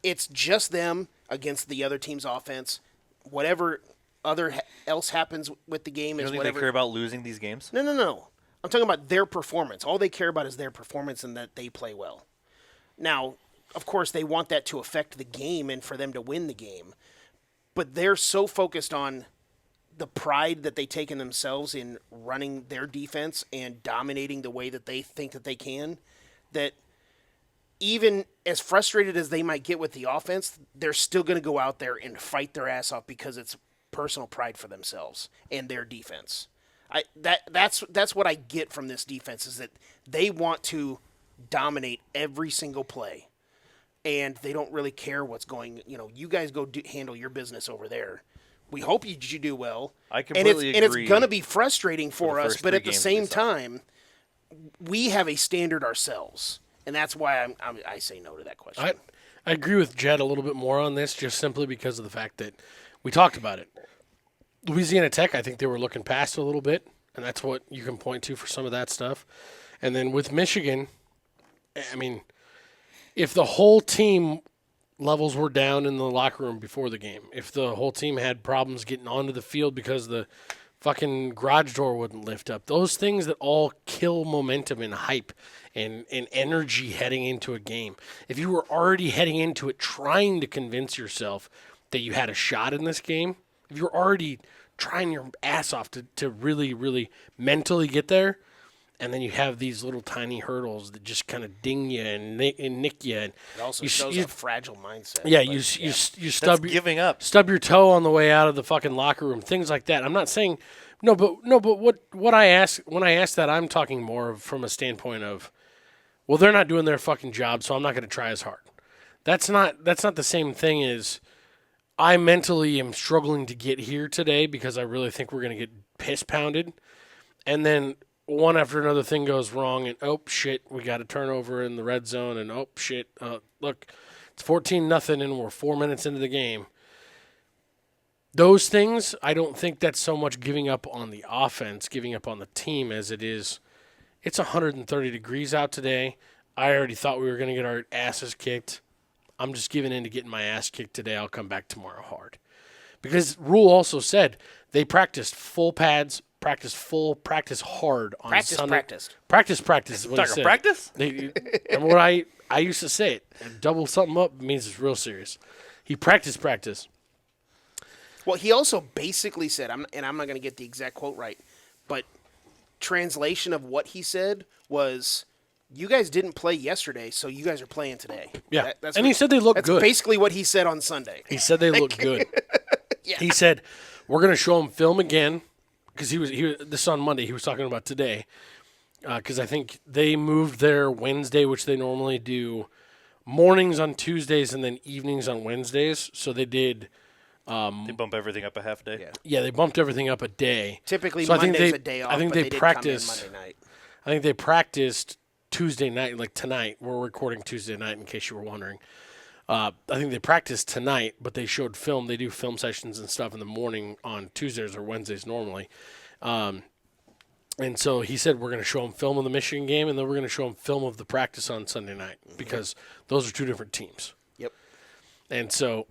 It's just them against the other team's offense. Whatever else happens with the game You is don't think whatever. they care about losing these games? No. I'm talking about their performance. All they care about is their performance and that they play well. Now, of course, they want that to affect the game and for them to win the game. But they're so focused on the pride that they take in themselves in running their defense and dominating the way that they think that they can, that even as frustrated as they might get with the offense, they're still going to go out there and fight their ass off because it's personal pride for themselves and their defense. That's what I get from this defense, is that they want to dominate every single play, and they don't really care what's going. You guys go handle your business over there. We hope you do well. I completely agree. And it's going to be frustrating for the us, first but three at the games same we saw. time, we have a standard ourselves, and that's why I say no to that question. I agree with Jed a little bit more on this, just simply because of the fact that we talked about it. Louisiana Tech, I think they were looking past a little bit, and that's what you can point to for some of that stuff. And then with Michigan, I mean, if the whole team levels were down in the locker room before the game, if the whole team had problems getting onto the field because the fucking garage door wouldn't lift up, those things that all kill momentum and hype and energy heading into a game. If you were already heading into it trying to convince yourself that you had a shot in this game, if you're already trying your ass off to really, really mentally get there, and then you have these little tiny hurdles that just kind of ding you and nick you. And It also shows a fragile mindset. yeah, but, you That's stub giving up. stub your toe on the way out of the fucking locker room, things like that. I'm not saying but what I ask when I ask that, I'm talking more from a standpoint of, well, they're not doing their fucking job, so I'm not going to try as hard. That's not the same thing as I mentally am struggling to get here today because I really think we're going to get piss pounded, and then one after another thing goes wrong, and oh shit, we got a turnover in the red zone, and oh shit, look, it's 14-0, and we're 4 minutes into the game. Those things, I don't think that's so much giving up on the offense, giving up on the team, as it is, it's 130 degrees out today. I already thought we were going to get our asses kicked. I'm just giving in to getting my ass kicked today. I'll come back tomorrow hard. Because Rule also said they practiced full pads, practice hard on Sunday. Practice is what he Talking said. practice? Remember what I used to say it. Double something up means it's real serious. He practice. Well, he also basically said, and I'm not going to get the exact quote right, but translation of what he said was, you guys didn't play yesterday, so you guys are playing today. Yeah. That's And he said they look that's good. basically what he said on Sunday. He said they look good. Yeah. He said, we're going to show him film again, because he was this on Monday. He was talking about today, because I think they moved their Wednesday, which they normally do, mornings on Tuesdays and then evenings on Wednesdays. So they did. They bump everything up a half day. Yeah. They bumped everything up a day. Typically, So I think Monday's they- a day off, I think but they they did practiced- come in Monday night. I think they practiced Tuesday night, like tonight. We're recording Tuesday night, in case you were wondering. I think they practiced tonight, but they showed film. They do film sessions and stuff in the morning on Tuesdays or Wednesdays normally. And so he said we're going to show them film of the Michigan game, and then we're going to show them film of the practice on Sunday night, because those are two different teams. Yep. And so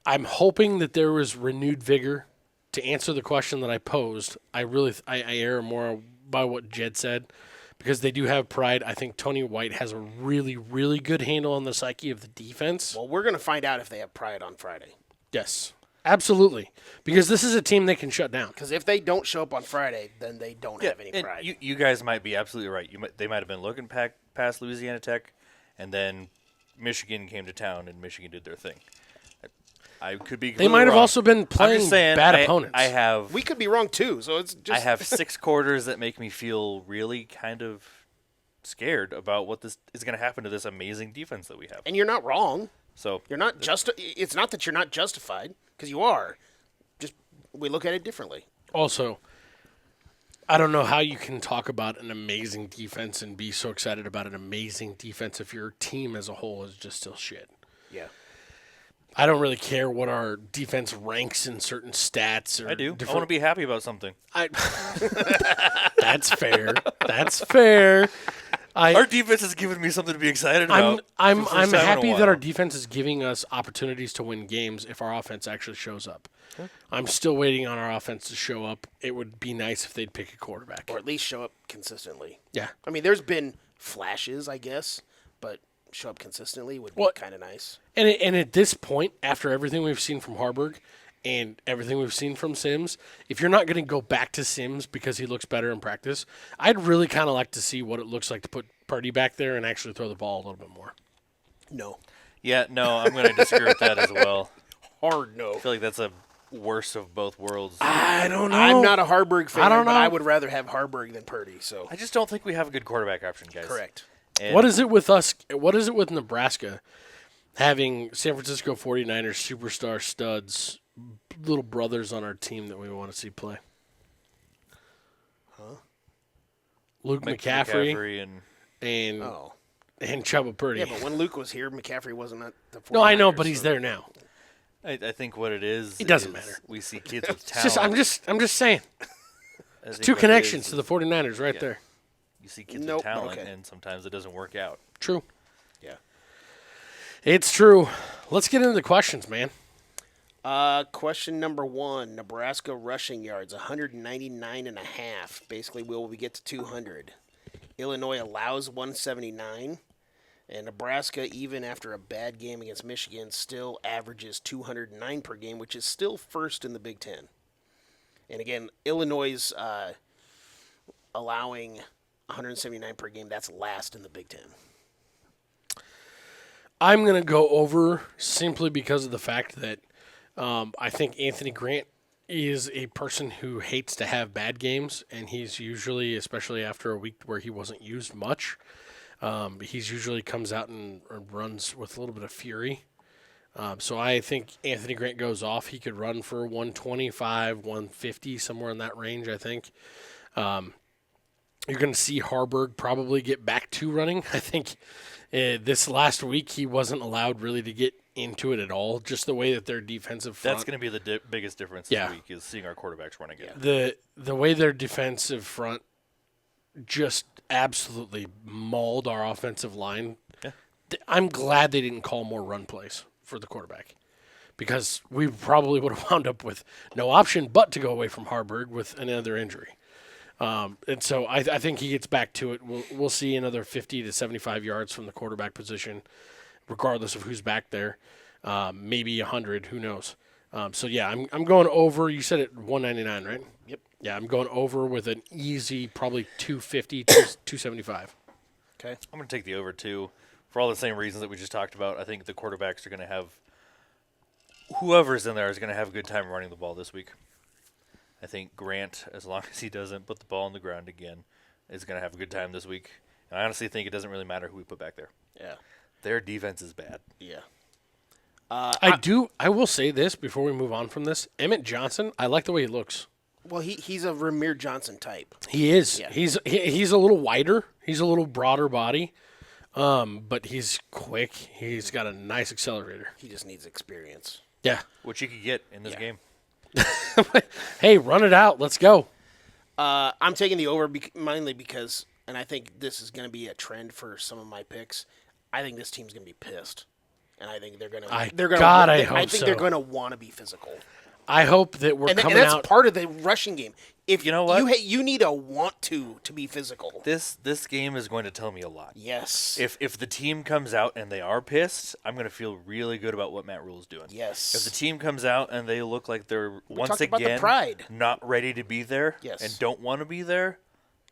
I'm hoping that there was renewed vigor to answer the question that I posed. I err more by what Jed said, because they do have pride. I think Tony White has a really, really good handle on the psyche of the defense. Well, we're going to find out if they have pride on Friday. Yes, absolutely. Because this is a team they can shut down. Because if they don't show up on Friday, then they don't have any and pride. you guys might be absolutely right. They might have been looking past Louisiana Tech, and then Michigan came to town, and Michigan did their thing. I could be. They might have wrong. also been I'm playing just saying, bad opponents. I have. We could be wrong too, so it's just. I have 6 quarters that make me feel really kind of scared about what this is going to happen to this amazing defense that we have. And you're not wrong. So You're not It's not that you're not justified, because you are. Just we look at it differently. Also, I don't know how you can talk about an amazing defense and be so excited about an amazing defense if your team as a whole is just still shit. Yeah. I don't really care what our defense ranks in certain stats. Or I do. I different- want to be happy about something. That's fair. That's fair. Our defense has given me something to be excited about. I'm for the first time in a happy that while. our defense is giving us opportunities to win games if our offense actually shows up. I'm still waiting on our offense to show up. It would be nice if they'd pick a quarterback. Or at least show up consistently. Yeah. I mean, there's been flashes, I guess, but show up consistently would be Well, kind of nice. And at this point, after everything we've seen from Harburg, and everything we've seen from Sims, if you're not going to go back to Sims because he looks better in practice, I'd really kind of like to see what it looks like to put Purdy back there and actually throw the ball a little bit more. No. Yeah, no, I'm going to disagree with that as well. Hard no. I feel like that's a worst of both worlds. I don't know. I'm not a Harburg fan, don't but know. I would rather have Harburg than Purdy. So I just don't think we have a good quarterback option, guys. correct. And What is it with us? What is it with Nebraska having San Francisco 49ers superstar studs, little brothers on our team that we want to see play? Huh? Luke McCaffrey and and Oh. and Chubba Purdy. Yeah, but when Luke was here, McCaffrey wasn't at the 49ers. No, I know, but he's so- there now. I think what it is. It doesn't is matter. We see kids with It's talent. just I'm just saying. I think Two what it connections is to the 49ers right there. You see kids Nope, with talent, okay. and sometimes it doesn't work out. True. Yeah. It's true. Let's get into the questions, man. Question number 1. Nebraska rushing yards, 199.5. Basically, will we get to 200? Illinois allows 179. And Nebraska, even after a bad game against Michigan, still averages 209 per game, which is still first in the Big Ten. And again, Illinois allowing 179 per game. That's last in the Big Ten. I'm going to go over simply because of the fact that I think Anthony Grant is a person who hates to have bad games, and he's usually, especially after a week where he wasn't used much, he's usually comes out and runs with a little bit of fury. So I think Anthony Grant goes off. He could run for 125, 150, somewhere in that range, I think. You're going to see Harburg probably get back to running. I think this last week he wasn't allowed really to get into it at all. Just the way that their defensive front. That's going to be the biggest difference Yeah. this week is seeing our quarterbacks run again. The way their defensive front just absolutely mauled our offensive line. Yeah. I'm glad they didn't call more run plays for the quarterback because we probably would have wound up with no option but to go away from Harburg with another injury. And so I think he gets back to it. We'll see another 50 to 75 yards from the quarterback position, regardless of who's back there. Maybe 100, who knows? So yeah, I'm going over. You said it 199, right? Yep. Yeah, I'm going over with an easy, probably 250, 275. Okay. I'm going to take the over, too, for all the same reasons that we just talked about. I think the quarterbacks are going to have – whoever's in there is going to have a good time running the ball this week. I think Grant, as long as he doesn't put the ball on the ground again, is going to have a good time this week. And I honestly think it doesn't really matter who we put back there. Yeah. Their defense is bad. Yeah. I will say this before we move on from this. Emmett Johnson, I like the way he looks. Well, he's a Ramir Johnson type. He is. Yeah. He's a little wider. He's a little broader body. But he's quick. He's got a nice accelerator. He just needs experience. Yeah. Which you could get in this Yeah. game. Hey, run it out. Let's go. I'm taking the over mainly because, and I think this is going to be a trend for some of my picks. I think this team's going to be pissed, and I think they're going to. I hope think so. they're going to want to be physical, I hope that we're and coming that's out. part of the rushing game. If You know what? you need a want to be physical. This game is going to tell me a lot. Yes. If the team comes out and they are pissed, I'm going to feel really good about what Matt Rule's doing. Yes. If the team comes out and they look like they're once talking about the again pride. not ready to be there Yes. and don't want to be there,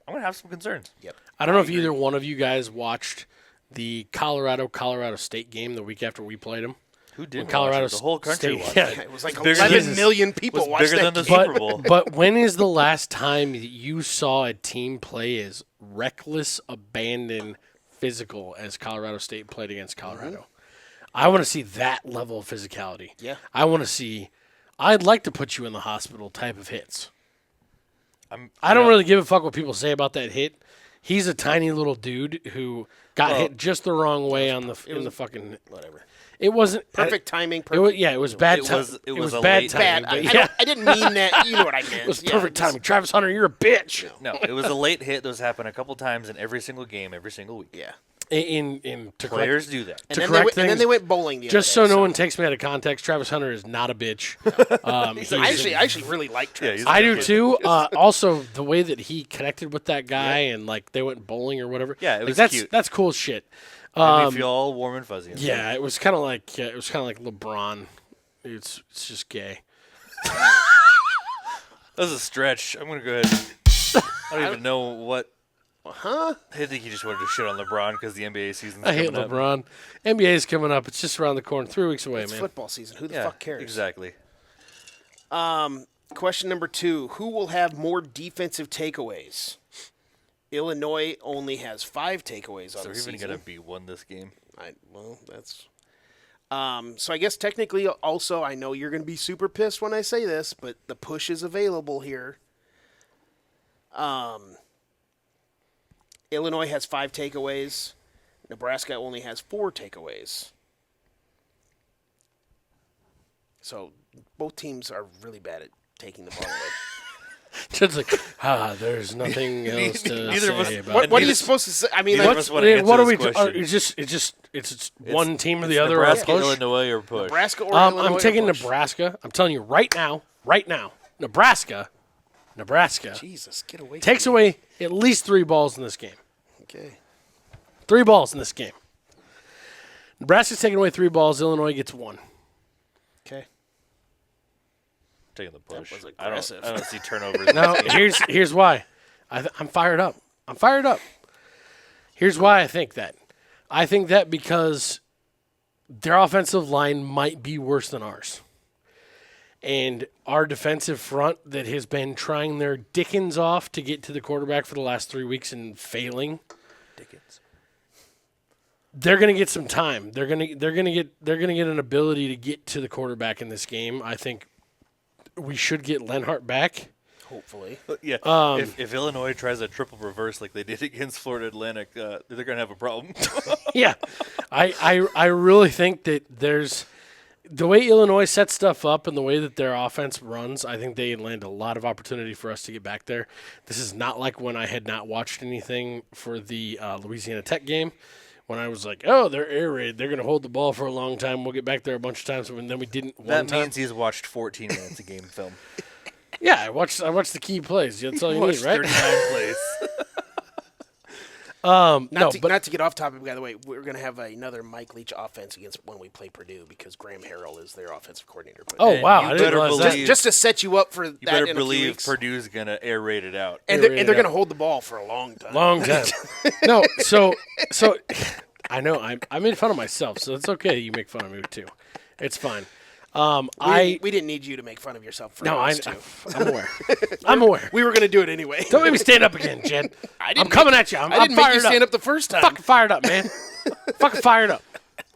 I'm going to have some concerns. Yep. I don't know if either one of you guys watched the Colorado State game the week after we played them. Who didn't Colorado watch it? The whole country State- watched yeah. it. It was like bigger 11 than- million people was watched bigger that than the game. Super Bowl. But when is the last time that you saw a team play as reckless, abandoned, physical as Colorado State played against Colorado? I want to see that level of physicality. Yeah. I want to see. I'd like to put you in the hospital type of hits. I don't really give a fuck what people say about that hit. He's a tiny little dude who got hit just the wrong way in the fucking Whatever. It wasn't Perfect timing. It Perfect. was, yeah, it was bad It timing. was- it It was was a bad late- timing. Bad. but I, yeah, don't- I didn't mean that. You know what I meant. it was Yeah, perfect just- timing. Travis Hunter, you're a bitch. No, it was a late hit that was happening a couple times in every single game, every single week. Yeah. In to Players do that. And To then, correct and then things, they went bowling the just other so day, no one takes me out of context, Travis Hunter is not a bitch. I actually really like Travis. he's- I do too. Also, the way that he connected with that guy and like they went bowling or whatever. Yeah, it like, was that's cute. That's cool shit. Made me feel all warm and fuzzy. inside. Yeah, it was kind of like LeBron. It's just gay. That was a stretch. I'm gonna go ahead. I don't even know what. Huh? I think he just wanted to shit on LeBron because the NBA season's I hate coming up. LeBron. NBA is coming up. It's just around the corner. 3 weeks away, It's man. football season. Who the Yeah, fuck cares? exactly. Question number 2. Who will have more defensive takeaways? Illinois only has 5 takeaways on So the we're even season. gonna be one this game. That's. So I guess technically, also, I know you're going to be super pissed when I say this, but the push is available here. Illinois has 5 takeaways. Nebraska only has 4 takeaways. So both teams are really bad at taking the ball away. Jed's like, there's nothing else to Neither of us- say about What are you neither- supposed to say? I mean, neither like, of us want to answer what are this we? question. It's one team or the It's other. Or a Nebraska, push? Illinois, or push. Nebraska or Illinois. I'm or taking push? Nebraska. I'm telling you right now, Nebraska Jesus, get away. takes from me. away at least 3 balls in this game. Okay. 3 balls in this game. Nebraska's taking away 3 balls. Illinois gets 1. Okay. Taking the push. was I aggressive. don't see turnovers. Now, here's why. I'm fired up. Here's why I think that. I think that because their offensive line might be worse than ours. And our defensive front that has been trying their dickens off to get to the quarterback for the last 3 weeks and failing. They're going to get some time. They're going to get an ability to get to the quarterback in this game. I think we should get Lenhart back. Hopefully. Yeah. If Illinois tries a triple reverse like they did against Florida Atlantic, they're going to have a problem. Yeah. I really think that there's the way Illinois sets stuff up and the way that their offense runs, I think they land a lot of opportunity for us to get back there. This is not like when I had not watched anything for the Louisiana Tech game. When I was like, oh, they're air raid. They're going to hold the ball for a long time. We'll get back there a bunch of times. And then we didn't one That time. means he's watched 14 minutes of game film. Yeah, I watched the key plays. That's all you need, Watched right? 39 plays. No, but Not to get off topic, by the way, we're going to have another Mike Leach offense against when we play Purdue because Graham Harrell is their offensive coordinator. But oh And wow, you I didn't better realize believe- that. just to set you up for You that better in a few believe weeks. Purdue's going to air raid it out. And They're they're rated going to out. hold the ball for a long time. Long time. No, so I know I made fun of myself, so it's okay. You make fun of me too. It's fine. We didn't need you to make fun of yourself for us too. I'm aware. I'm aware. We were going to do it anyway. Don't make me stand up again, Jed. I didn't I'm coming at you. I I'm didn't make fired you stand up. up the first time. Fucking fired up, man. Fucking fired up.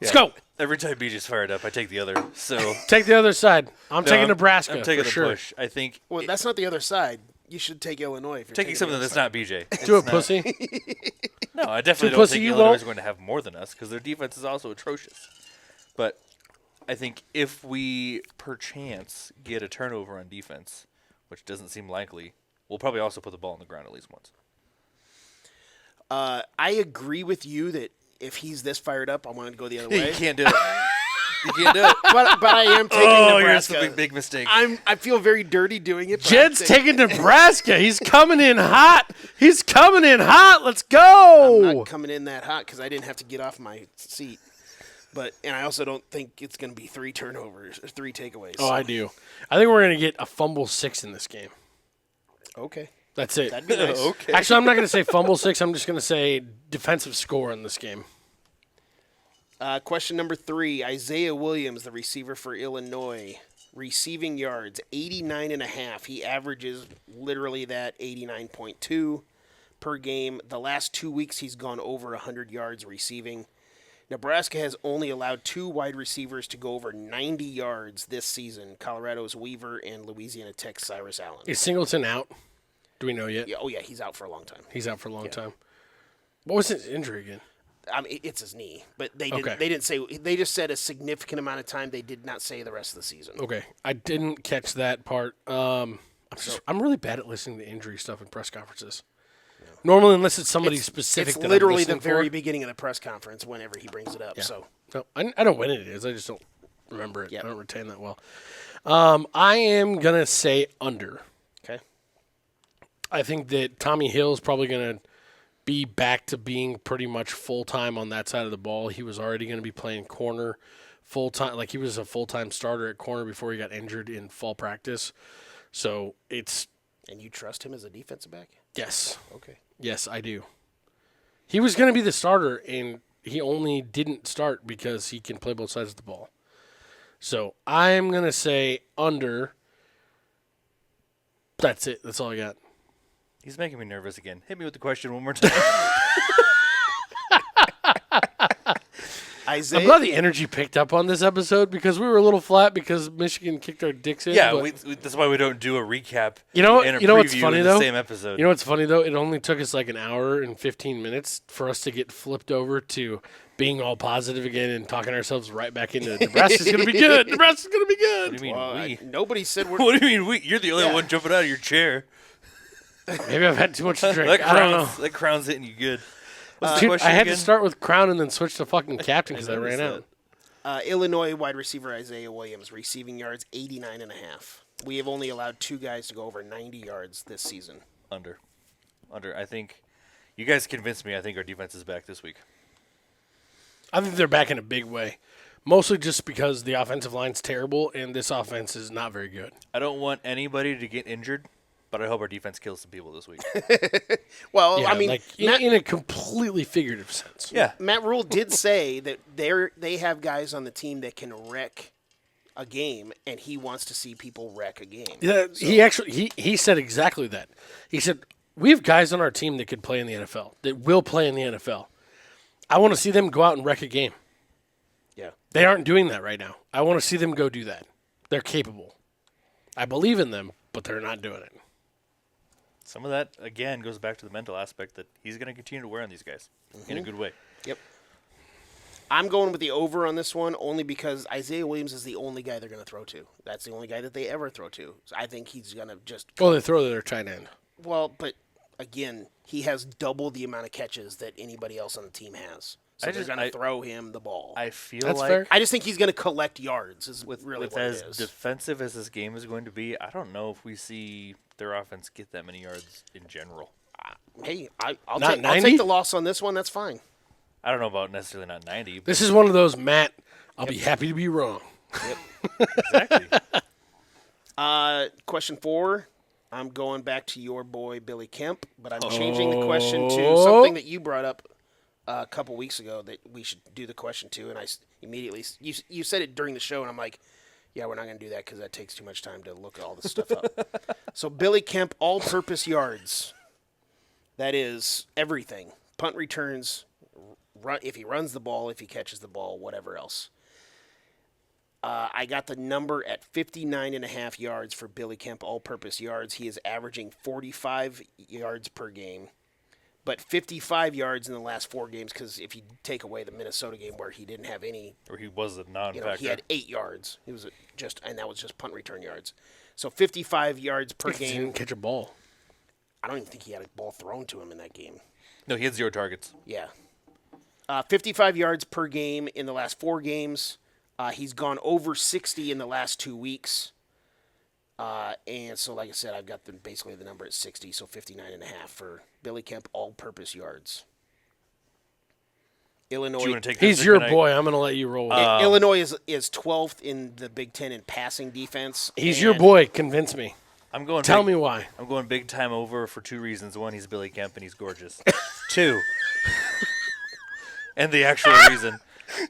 Let's go. Every time BJ's fired up, I take the other. So Take the other side. I'm No, taking Nebraska. I'm taking for the sure. push. I think Well, that's not the other side. You should take Illinois if you're taking something the that's other not BJ. Do it, It's not- pussy. No, I definitely Do don't pussy, think you Illinois won't. is going to have more than us because their defense is also atrocious. But I think if we perchance get a turnover on defense, which doesn't seem likely, we'll probably also put the ball on the ground at least once. I agree with you that if he's this fired up, I want to go the other way. You can't do it. You can't do it. but I am taking Oh, you're Nebraska. a big mistake. I feel very dirty doing it. but Jed's I'm saying- taking Nebraska. He's coming in hot. Let's I'm go. not coming in that hot because I didn't have to get off my seat. And I also don't think it's going to be 3 turnovers, 3 takeaways. Oh, I do. I think we're going to get a fumble 6 in this game. Okay. That's it. That'd be nice. Okay. Actually, I'm not going to say fumble 6. I'm just going to say defensive score in this game. Question number 3. Isaiah Williams, the receiver for Illinois. Receiving yards, 89.5. He averages literally that 89.2 per game. The last 2 weeks, he's gone over 100 yards receiving. Nebraska has only allowed 2 wide receivers to go over 90 yards this season. Colorado's Weaver and Louisiana Tech's Cyrus Allen. Is Singleton out? Do we know yet? Yeah, oh, yeah, he's out for a long time. He's out for a long time. What was his injury again? I mean, it's his knee, but they didn't. Okay. They didn't say. They just said a significant amount of time. They did not say the rest of the season. Okay, I didn't catch that part. I'm really bad at listening to injury stuff in press conferences. Normally, unless it's somebody specific. It's that I'm literally the listening very for. beginning of the press conference whenever he brings it up. Yeah. So No, I know when it is. I just don't remember it. Yep. I don't retain that well. I am gonna say under. okay, I think that Tommy Hill's probably going to be back to being pretty much full-time on that side of the ball. He was already going to be playing corner full-time. Like, he was a full-time starter at corner before he got injured in fall practice. So it's And you trust him as a defensive back? yes. Okay. Yes, I do. He was going to be the starter, and he only didn't start because he can play both sides of the ball. So I'm going to say under. That's it. That's all I got. He's making me nervous again. Hit me with the question one more time. Isaiah, I'm glad the energy picked up on this episode because we were a little flat because Michigan kicked our dicks in. yeah, but that's why we don't do a recap. You know, and a you know what's preview funny in though? the same episode. You know what's funny though? It only took us like an hour and 15 minutes for us to get flipped over to being all positive again and talking ourselves right back into Nebraska's going to be good. Nebraska's going to be good. What do you mean we? nobody said we're. What do you mean we? You're the only one jumping out of your chair. Maybe I've had too much to drink. I don't know. That crown's hitting you good. What's the Dude, question I had again? to start with crown and then switch to fucking captain because I ran noticed out. Illinois wide receiver Isaiah Williams, receiving yards 89.5. We have only allowed 2 guys to go over 90 yards this season. Under. I think you guys convinced me. I think our defense is back this week. I think they're back in a big way. Mostly just because the offensive line's terrible and this offense is not very good. I don't want anybody to get injured, but I hope our defense kills some people this week. Well, Yeah, I mean, like Matt, in a completely figurative sense. Yeah. Matt Rule did say that they have guys on the team that can wreck a game, and he wants to see people wreck a game. Yeah, he actually he said exactly that. He said, we have guys on our team that could play in the NFL, that will play in the NFL. I want to see them go out and wreck a game. Yeah. They aren't doing that right now. I want to see them go do that. They're capable. I believe in them, but they're not doing it. Some of that, again, goes back to the mental aspect that he's going to continue to wear on these guys in a good way. Yep. I'm going with the over on this one only because Isaiah Williams is the only guy they're going to throw to. That's the only guy that they ever throw to. So I think he's going to just Well, they throw to their tight end. well, but again, he has double the amount of catches that anybody else on the team has. So they're going to throw him the ball. I feel That's like fair. I just think he's going to collect yards. Is with really what as it is. defensive as this game is going to be, I don't know if we see their offense get that many yards in general. Hey, I'll Not take 90? the loss on this one. That's fine. I don't know about necessarily not 90. But This is one of those, Matt, I'll be happy to be wrong. exactly. Question 4. I'm going back to your boy Billy Kemp, but I'm changing the question to something that you brought up a couple weeks ago that we should do the question to, and I immediately you said it during the show, and I'm like, yeah, we're not going to do that because that takes too much time to look all this stuff up. So Billy Kemp, all-purpose yards. That is everything: punt returns, run if he runs the ball, if he catches the ball, whatever else. I got the number at 59.5 yards for Billy Kemp all-purpose yards. He is averaging 45 yards per game, but 55 yards in the last 4 games because if you take away the Minnesota game where he didn't have any, Or he was a non-factor. he had 8 yards. It was and that was just punt return yards. So 55 yards per He game. didn't catch a ball. I don't even think he had a ball thrown to him in that game. No, he had 0 targets. Yeah. 55 yards per game in the last 4 games. He's gone over 60 in the last 2 weeks. And so, like I said, I've got basically the number at 60, so 59.5 for Billy Kemp all-purpose yards. Illinois. Do you want to take He's this your tonight? boy. I'm going to let you roll. Illinois is 12th in the Big Ten in passing defense. He's and your boy. Convince me. I'm going. Tell big, me why. I'm going big time over for 2 reasons. 1, he's Billy Kemp and he's gorgeous. 2, and the actual reason.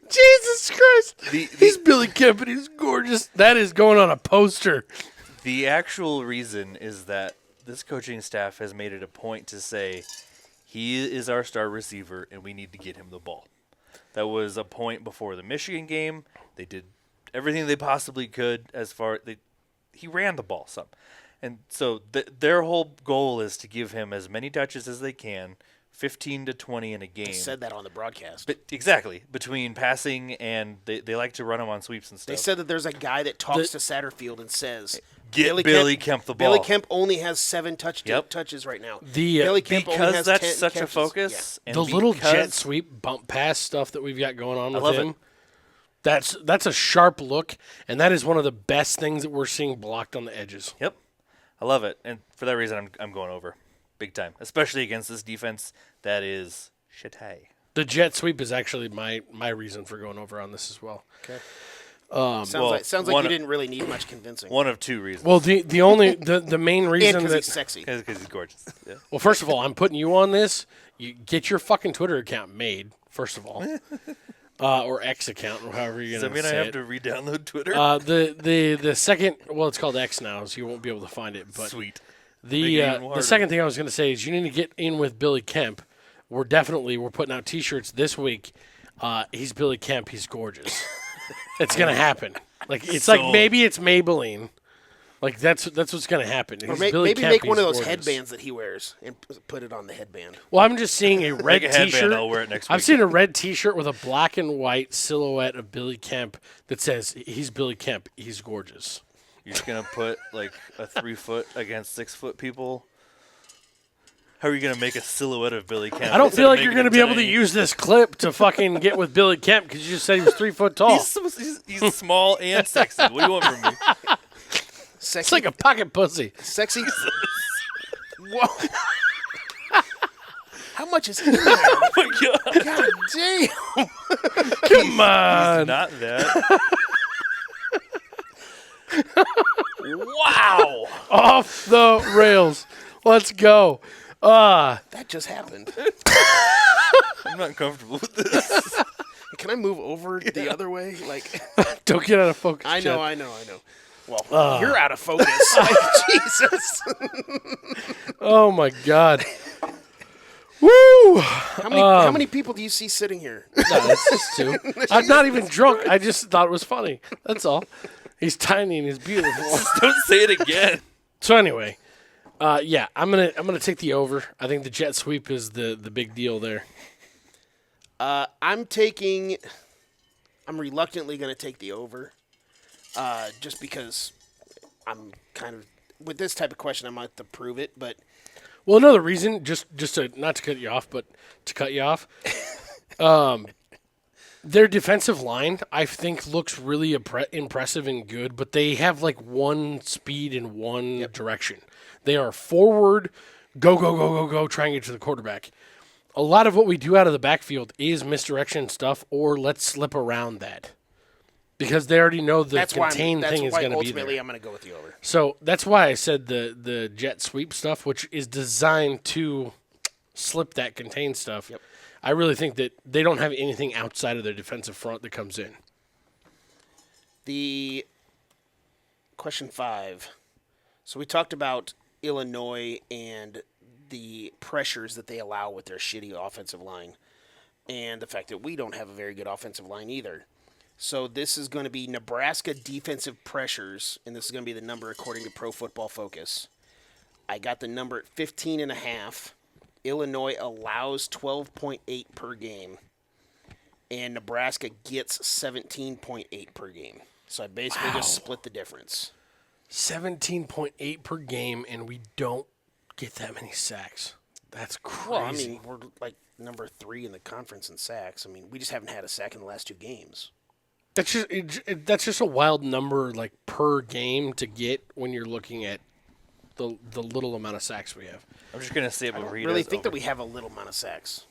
Jesus Christ. He's Billy Kemp and he's gorgeous. That is going on a poster. The actual reason is that this coaching staff has made it a point to say he is our star receiver and we need to get him the ball. That was a point before the Michigan game. They did everything they possibly could he ran the ball some. And so their whole goal is to give him as many touches as they can, 15 to 20 in a game. I said that on the broadcast. But exactly. Between passing and they like to run him on sweeps and stuff. They said that there's a guy that talks to Satterfield and says, Get Billy Kemp the ball. Billy Kemp only has 7 touches right now. Billy Kemp only because has that's 10 such catches. a focus. Yeah. And The little jet because- sweep bump pass stuff that we've got going on with love him. it. That's a sharp look, and that is one of the best things that we're seeing blocked on the edges. Yep. I love it. And for that reason, I'm going over. Big time. Especially against this defense that is shitty. The jet sweep is actually my reason for going over on this as well. Okay. Well, sounds like you didn't really need much convincing. One of two reasons. Well, the only the main reason because that he's sexy. Because he's gorgeous. Yeah. well, first of all, I'm putting you on this. You get your fucking Twitter account made first of all, or X account, or however you're Does gonna that mean say I have it. to re-download Twitter? The second, well, it's called X now, so you won't be able to find it. But Sweet. Make the it even harder. the second thing I was going to say is you need to get in with Billy Kemp. We're putting out T-shirts this week. He's Billy Kemp. He's gorgeous. It's going to happen. Like it's like Sold. maybe it's Maybelline. Like that's what's going to happen. Or He's Billy maybe Kemp, make one of he's those gorgeous. headbands that he wears and put it on the headband. Well, I'm just seeing a red Make a headband, T-shirt. I'll wear it next I've week. seen a red T-shirt with a black and white silhouette of Billy Kemp that says he's Billy Kemp. He's gorgeous. You're just going to put like a 3-foot against 6-foot people? How are you going to make a silhouette of Billy Kemp? I don't instead feel of like you're making going to him be able to tiny? use this clip to fucking get with Billy Kemp because you just said he was 3 foot tall. He's small and sexy. What do you want from me? Sexy. It's like a pocket pussy. Sexy. Whoa. How much is he? There? Oh my God. God damn. Come on. Not that. Wow. Off the rails. Let's go. That just happened. I'm not comfortable with this. Can I move over the other way? Like, Don't get out of focus. I Chet. know. Well, you're out of focus. Like, Jesus. Oh my God. Woo! How many people do you see sitting here? No, it's just two. I'm not even drunk. I just thought it was funny. That's all. He's tiny and he's beautiful. Don't say it again. So anyway, yeah, I'm gonna take the over. I think the jet sweep is the big deal there. I'm reluctantly going to take the over, just because I'm kind of with this type of question. I might have to prove it, but Well, another reason, just to not to cut you off, but to cut you off, their defensive line I think looks really impressive and good, but they have like one speed in one direction. They are forward, go, trying to get to the quarterback. A lot of what we do out of the backfield is misdirection stuff, or let's slip around that. Because they already know the contain thing is going to be ultimately there. I'm going to go with the over. So that's why I said the jet sweep stuff, which is designed to slip that contain stuff. Yep. I really think that they don't have anything outside of their defensive front that comes in. The question 5. So we talked about Illinois and the pressures that they allow with their shitty offensive line, and the fact that we don't have a very good offensive line either. So this is going to be Nebraska defensive pressures, and this is going to be the number according to Pro Football Focus. I got the number at 15.5. Illinois allows 12.8 per game, and Nebraska gets 17.8 per game. So I basically just split the difference. 17.8 per game, and we don't get that many sacks. That's crazy. Well, I mean, we're like number 3 in the conference in sacks. I mean, we just haven't had a sack in the last 2 games. That's just a wild number, like per game to get when you're looking at the little amount of sacks we have. I'm just going to say it I before don't he really does think over. that we have a little amount of sacks.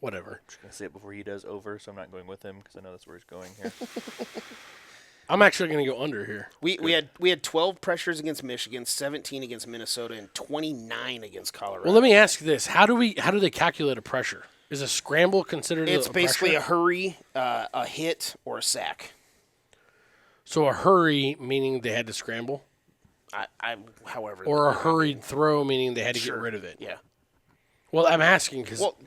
Whatever. I'm just going to say it before he does over, so I'm not going with him because I know that's where he's going here. I'm actually going to go under here. We had 12 pressures against Michigan, 17 against Minnesota, and 29 against Colorado. Well, let me ask this: how do they calculate a pressure? Is a scramble considered? It's a basically pressure? a hurry, a hit, or a sack. So a hurry meaning they had to scramble, However, or a hurried throw meaning they had to Sure. get rid of it. Yeah. Well, I'm asking because Well,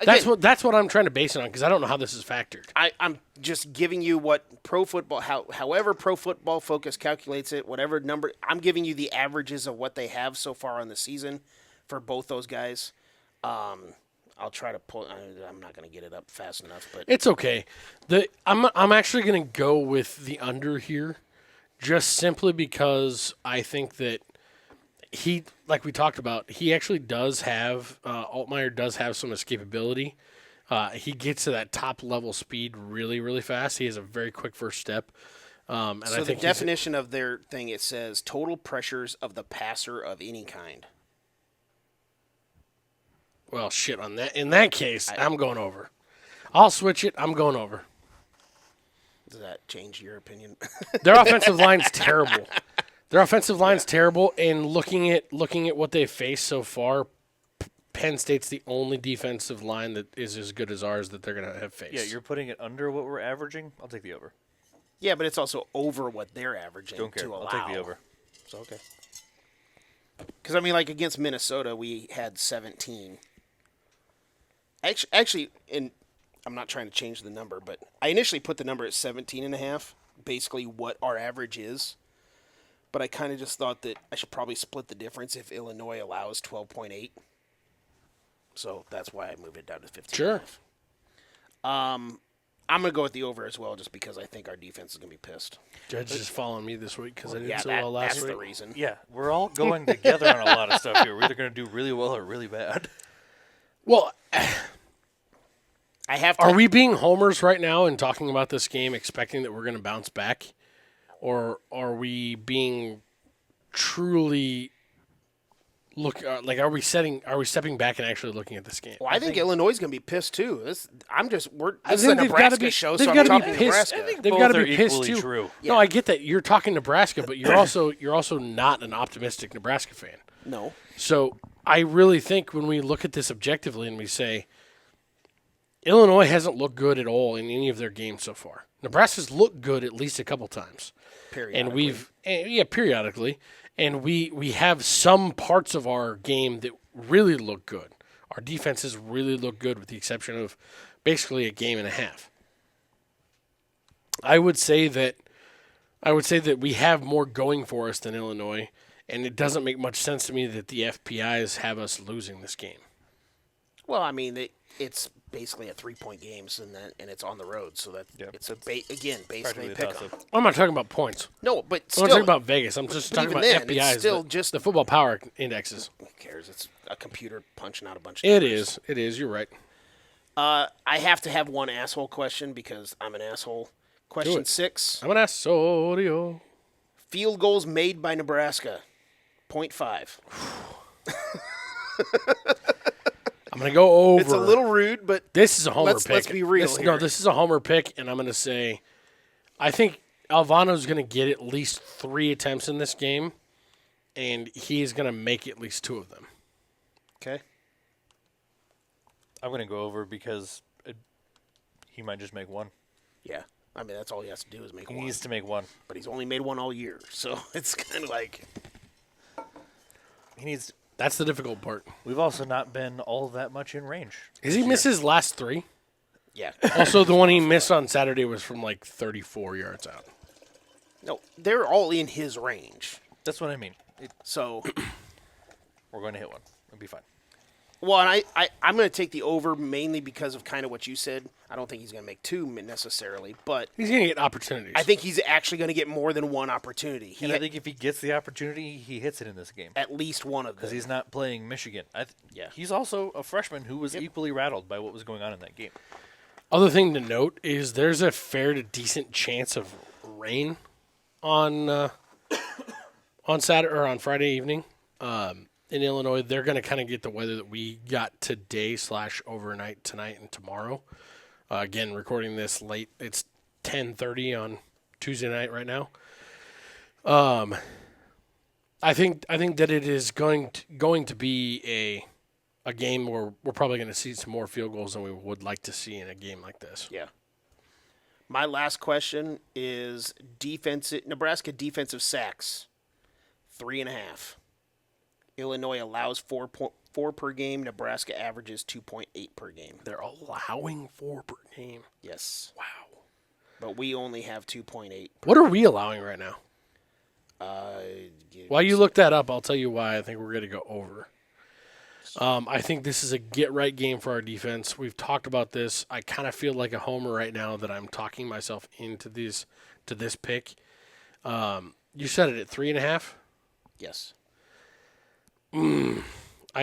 that's again, what I'm trying to base it on because I don't know how this is factored. I'm just giving you what Pro Football, however Pro Football Focus calculates it, whatever number. I'm giving you the averages of what they have so far on the season for both those guys. I'll try to pull. I'm not going to get it up fast enough, but It's okay. I'm actually going to go with the under here, just simply because I think that he, like we talked about, he actually does have Altmaier does have some escapability. He gets to that top level speed really, really fast. He has a very quick first step. And so I the think definition of their thing, it says total pressures of the passer of any kind. Well, shit. In that case, I'm going over. I'll switch it. I'm going over. Does that change your opinion? Their offensive line's terrible. Their offensive line's terrible. And looking at what they've faced so far, Penn State's the only defensive line that is as good as ours that they're going to have faced. Yeah, you're putting it under what we're averaging. I'll take the over. Yeah, but it's also over what they're averaging. Don't care. To allow. I'll take the over. So, okay. Because, I mean, like, against Minnesota, we had 17. Actually, I'm not trying to change the number, but I initially put the number at 17.5, basically what our average is. But I kind of just thought that I should probably split the difference if Illinois allows 12.8. So that's why I moved it down to 15. Sure. I'm going to go with the over as well, just because I think our defense is going to be pissed. Judge is following me this week because I didn't Yeah, so well last that's week. the reason. Yeah, we're all going together on a lot of stuff here. We're either going to do really well or really bad. Well, I have to. are we being homers right now and talking about this game, expecting that we're going to bounce back, or are we being truly are we stepping back and actually looking at this game? Well, I think Illinois is going to be pissed too. This is a think they've gotta Nebraska be- show, they've so I'm gotta be talking pissed. Nebraska. They've both got to are be pissed equally too. true. No, I get that you're talking Nebraska, but you're also not an optimistic Nebraska fan. No. So I really think when we look at this objectively and we say Illinois hasn't looked good at all in any of their games so far. Nebraska's looked good at least a couple times. Periodically. Periodically, and we have some parts of our game that really look good. Our defenses really look good, with the exception of basically a game and a half. I would say that we have more going for us than Illinois, and it doesn't make much sense to me that the FPIs have us losing this game. Well, I mean, it's basically a 3-point game, and it's on the road, so that it's basically Practically a a pick 'em. toss-up. I'm not talking about points. No, but I'm still, not talking about Vegas. I'm just but talking even about then, it's FPIs. still the- just- the football power indexes. who cares? It's a computer punching out a bunch of It numbers. is. It is. You're right. I have to have one asshole question because I'm an asshole. Question it. 6. I'm an assodio. Field goals made by Nebraska. 0.5. I'm going to go over. It's a little rude, but This is a homer pick. let's be real No, here. this is a homer pick, and I'm going to say I think Alvano's going to get at least 3 attempts in this game, and he's going to make at least 2 of them. okay. I'm going to go over because he might just make one. Yeah. I mean, that's all he has to do is make He one. needs to make one. But he's only made one all year, so it's kind of like He needs. That's the difficult part. We've also not been all that much in range. Has he missed his last 3? yeah. Also, the one he missed on Saturday was from like 34 yards out. No, they're all in his range. That's what I mean. So, We're going to hit one. It'll be fine. well, and I'm going to take the over mainly because of kind of what you said. I don't think he's going to make 2 necessarily, but He's going to get opportunities. I think he's actually going to get more than one opportunity. And I think if he gets the opportunity, he hits it in this game. At least one of them. Because he's not playing Michigan. Yeah. He's also a freshman who was equally rattled by what was going on in that game. Other thing to note is there's a fair to decent chance of rain on Saturday or on Friday evening. In Illinois, they're going to kind of get the weather that we got today / overnight tonight and tomorrow. Again, recording this late. It's 10:30 on Tuesday night right now. I think that it is going to be a game where we're probably going to see some more field goals than we would like to see in a game like this. Yeah. My last question is Nebraska defensive sacks, 3.5. Illinois allows 4 per game. Nebraska averages 2.8 per game. They're allowing 4 per game. Yes, Wow. but we only have 2.8. What are we allowing right now? Yeah, While you look that up, I'll tell you why I think we're going to go over. I think this is a get-right game for our defense. We've talked about this. I kind of feel like a homer right now that I'm talking myself into this pick. You said it at 3.5? Yes. I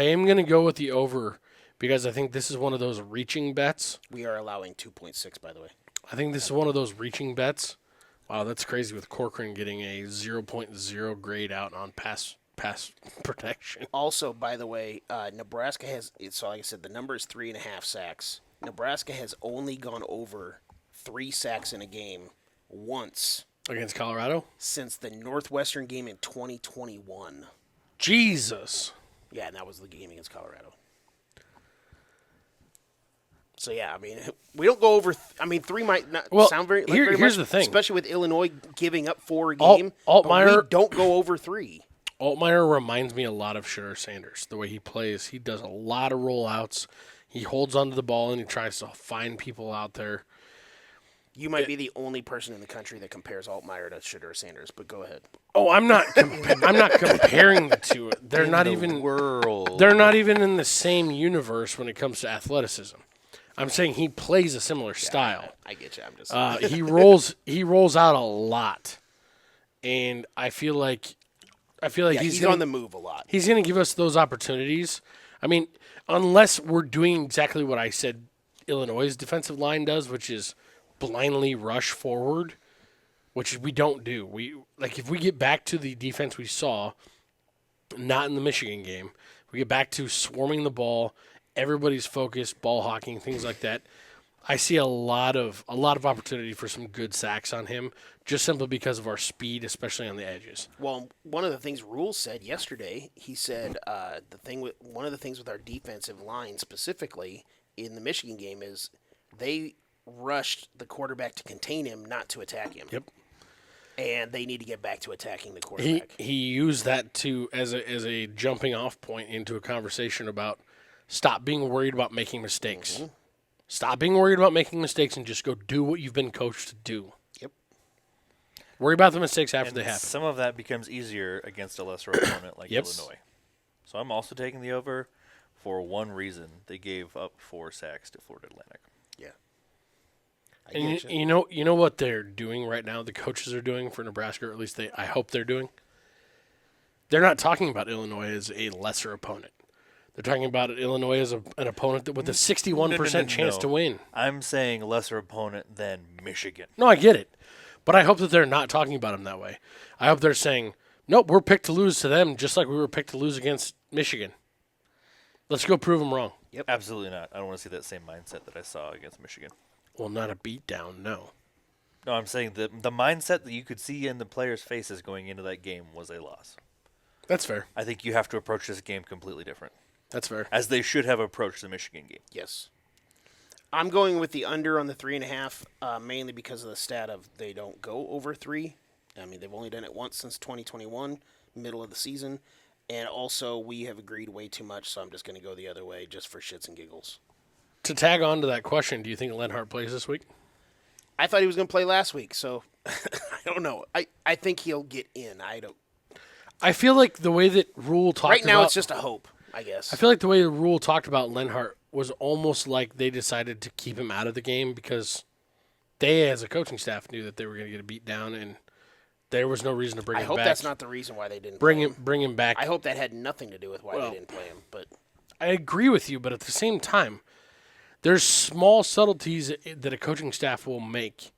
am going to go with the over because I think this is one of those reaching bets. We are allowing 2.6, by the way. I think this is one of those reaching bets. Wow, that's crazy with Corcoran getting a 0.0 grade out on pass pass protection. Also, by the way, Nebraska has, so like I said, the number is 3.5 sacks. Nebraska has only gone over 3 sacks in a game once Against Colorado? since the Northwestern game in 2021. Jesus. Yeah, and that was the game against Colorado. So, yeah, I mean, we don't go over. 3 might not sound very, very here's much, the thing. especially with Illinois giving up 4 a game. Altmaier- but we don't go over 3. Altmaier reminds me a lot of Shedeur Sanders. The way he plays, he does a lot of rollouts. He holds onto the ball and he tries to find people out there. You might be the only person in the country that compares Altmaier to Shedeur Sanders, but go ahead. Oh, I'm not comparing the two. They're not even in the same universe when it comes to athleticism. I'm saying he plays a similar style. I get you. I'm just He rolls out a lot, and I feel like he's on the move a lot. He's going to give us those opportunities. I mean, unless we're doing exactly what I said Illinois' defensive line does, which is blindly rush forward, which we don't do. If we get back to the defense we saw, not in the Michigan game, we get back to swarming the ball. Everybody's focused, ball hawking, things like that. I see a lot of opportunity for some good sacks on him, just simply because of our speed, especially on the edges. Well, one of the things Rule said yesterday, he said one of the things with our defensive line specifically in the Michigan game is they rushed the quarterback to contain him, not to attack him. Yep. And they need to get back to attacking the quarterback. He used that as a jumping off point into a conversation about stop being worried about making mistakes. Mm-hmm. Stop being worried about making mistakes and just go do what you've been coached to do. Yep. Worry about the mistakes after they happen. Some of that becomes easier against a lesser opponent like Yep. Illinois. So I'm also taking the over for one reason. They gave up 4 sacks to Florida Atlantic. Yeah. And you know what they're doing right now, the coaches are doing for Nebraska, or at least I hope they're doing? They're not talking about Illinois as a lesser opponent. They're talking about Illinois as an opponent with a 61% chance to win. I'm saying lesser opponent than Michigan. No, I get it. But I hope that they're not talking about them that way. I hope they're saying, nope, we're picked to lose to them just like we were picked to lose against Michigan. Let's go prove them wrong. Yep. Absolutely not. I don't want to see that same mindset that I saw against Michigan. Well, not a beatdown, no. No, I'm saying the mindset that you could see in the players' faces going into that game was a loss. That's fair. I think you have to approach this game completely different. That's fair. As they should have approached the Michigan game. Yes. I'm going with the under on the 3.5, mainly because of the stat of they don't go over 3. I mean, they've only done it once since 2021, middle of the season. And also, we have agreed way too much, so I'm just going to go the other way just for shits and giggles. To tag on to that question, do you think Lenhart plays this week? I thought he was going to play last week, so I don't know. I think he'll get in. I feel like the way that Rule talked right now, about, it's just a hope, I guess. I feel like the way the Rule talked about Lenhart was almost like they decided to keep him out of the game because they, as a coaching staff, knew that they were going to get a beat down, and there was no reason to bring him back. I hope that's not the reason why they didn't bring him back. I hope that had nothing to do with why they didn't play him. But I agree with you, but at the same time, there's small subtleties that a coaching staff will make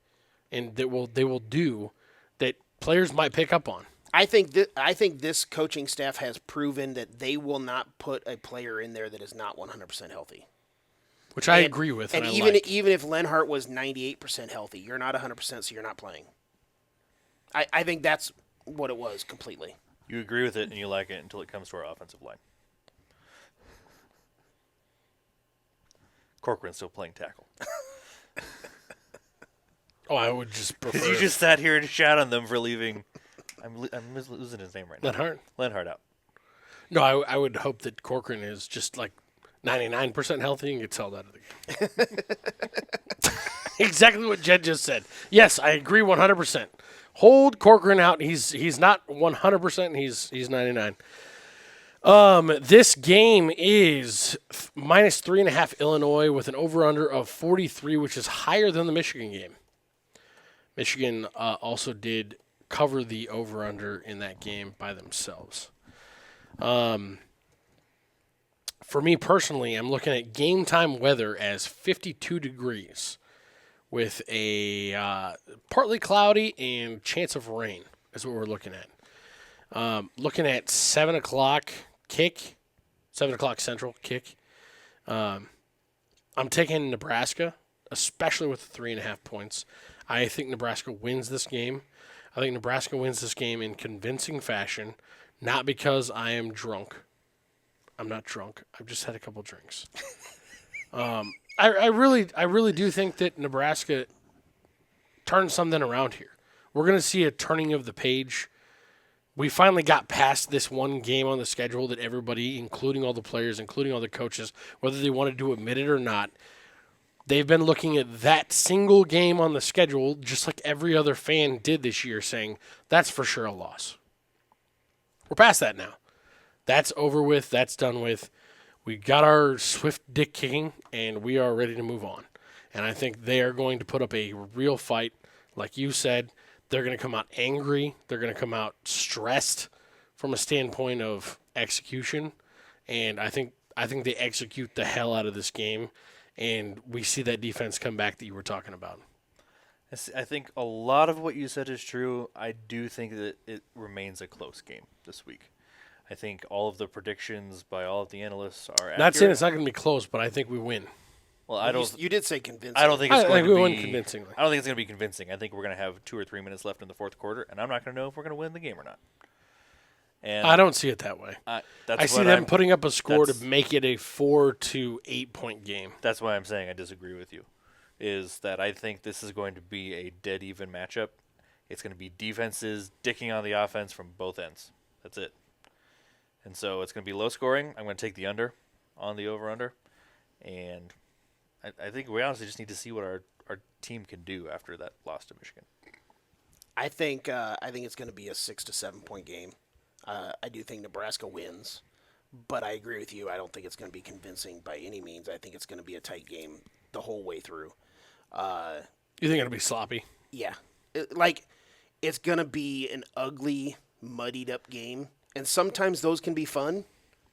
and that they will do that players might pick up on. I think this coaching staff has proven that they will not put a player in there that is not 100% healthy. Which I agree with. And even if Lenhart was 98% healthy, you're not 100%, so you're not playing. I think that's what it was completely. You agree with it and you like it until it comes to our offensive line. Corcoran's still playing tackle. Oh, I would just prefer. You just sat here and shot on them for leaving. I'm losing his name right now. Lenhart out. No, I would hope that Corcoran is just like 99% healthy and gets held out of the game. Exactly what Jed just said. Yes, I agree 100%. Hold Corcoran out. He's not 100%. He's 99. This game is minus 3.5 Illinois with an over/under of 43, which is higher than the Michigan game. Michigan also did cover the over/under in that game by themselves. For me personally, I'm looking at game time weather as 52 degrees with a partly cloudy and chance of rain is what we're looking at. Looking at 7 o'clock kick, 7 o'clock Central kick. I'm taking Nebraska, especially with the 3.5 points. I think Nebraska wins this game. I think Nebraska wins this game in convincing fashion, not because I am drunk. I'm not drunk. I've just had a couple drinks. I really do think that Nebraska turns something around here. We're going to see a turning of the page. We finally got past this one game on the schedule that everybody, including all the players, including all the coaches, whether they wanted to admit it or not, they've been looking at that single game on the schedule, just like every other fan did this year, saying, that's for sure a loss. We're past that now. That's over with. That's done with. We got our swift dick kicking, and we are ready to move on. And I think they are going to put up a real fight. Like you said, they're going to come out angry. They're going to come out stressed from a standpoint of execution. And I think they execute the hell out of this game. And we see that defense come back that you were talking about. I think a lot of what you said is true. I do think that it remains a close game this week. I think all of the predictions by all of the analysts are accurate. Not saying it's not going to be close, but I think we win. Well, I don't. You did say convincing. I don't think it's going to we be win convincingly. I don't think it's going to be convincing. I think we're going to have 2 or 3 minutes left in the fourth quarter, and I'm not going to know if we're going to win the game or not. And I don't see it that way. that's I see what them I'm- putting up a score to that's- make it a 4 to 8 point game. That's why I'm saying I disagree with you. Is that I think this is going to be a dead even matchup. It's going to be defenses dicking on the offense from both ends. That's it. And so it's going to be low scoring. I'm going to take the under on the over-under. And I think we honestly just need to see what our team can do after that loss to Michigan. I think it's going to be a 6 to 7 point game. I do think Nebraska wins, but I agree with you. I don't think it's going to be convincing by any means. I think it's going to be a tight game the whole way through. You think it'll be sloppy? Yeah, it's going to be an ugly, muddied up game, and sometimes those can be fun,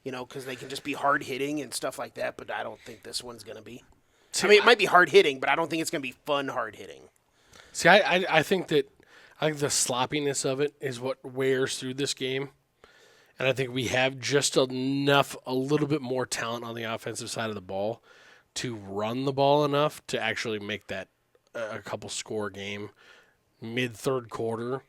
because they can just be hard hitting and stuff like that. But I don't think this one's going to be. I mean, it might be hard hitting, but I don't think it's going to be fun hard hitting. See, I think the sloppiness of it is what wears through this game. And I think we have just enough, a little bit more talent on the offensive side of the ball to run the ball enough to actually make that a couple score game mid-third quarter.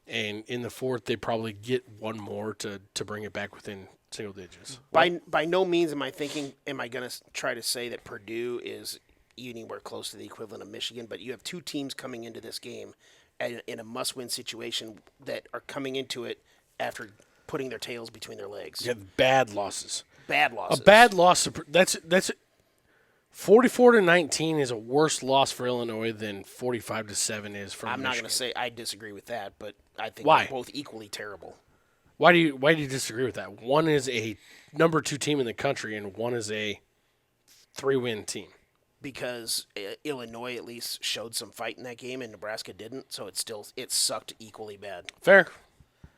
And in the fourth, they probably get one more to bring it back within single digits. By no means am I going to try to say that Purdue is anywhere close to the equivalent of Michigan, but you have two teams coming into this game in a must-win situation that are coming into it after putting their tails between their legs. You have bad losses. Bad losses. A bad loss. That's 44-19 is a worse loss for Illinois than 45-7 is for I'm not Michigan. going to say I disagree with that, but I think Why? they're both equally terrible. Why do you disagree with that? One is a number 2 team in the country, and one is a 3-win team. Because Illinois at least showed some fight in that game, and Nebraska didn't, so it sucked equally bad. Fair.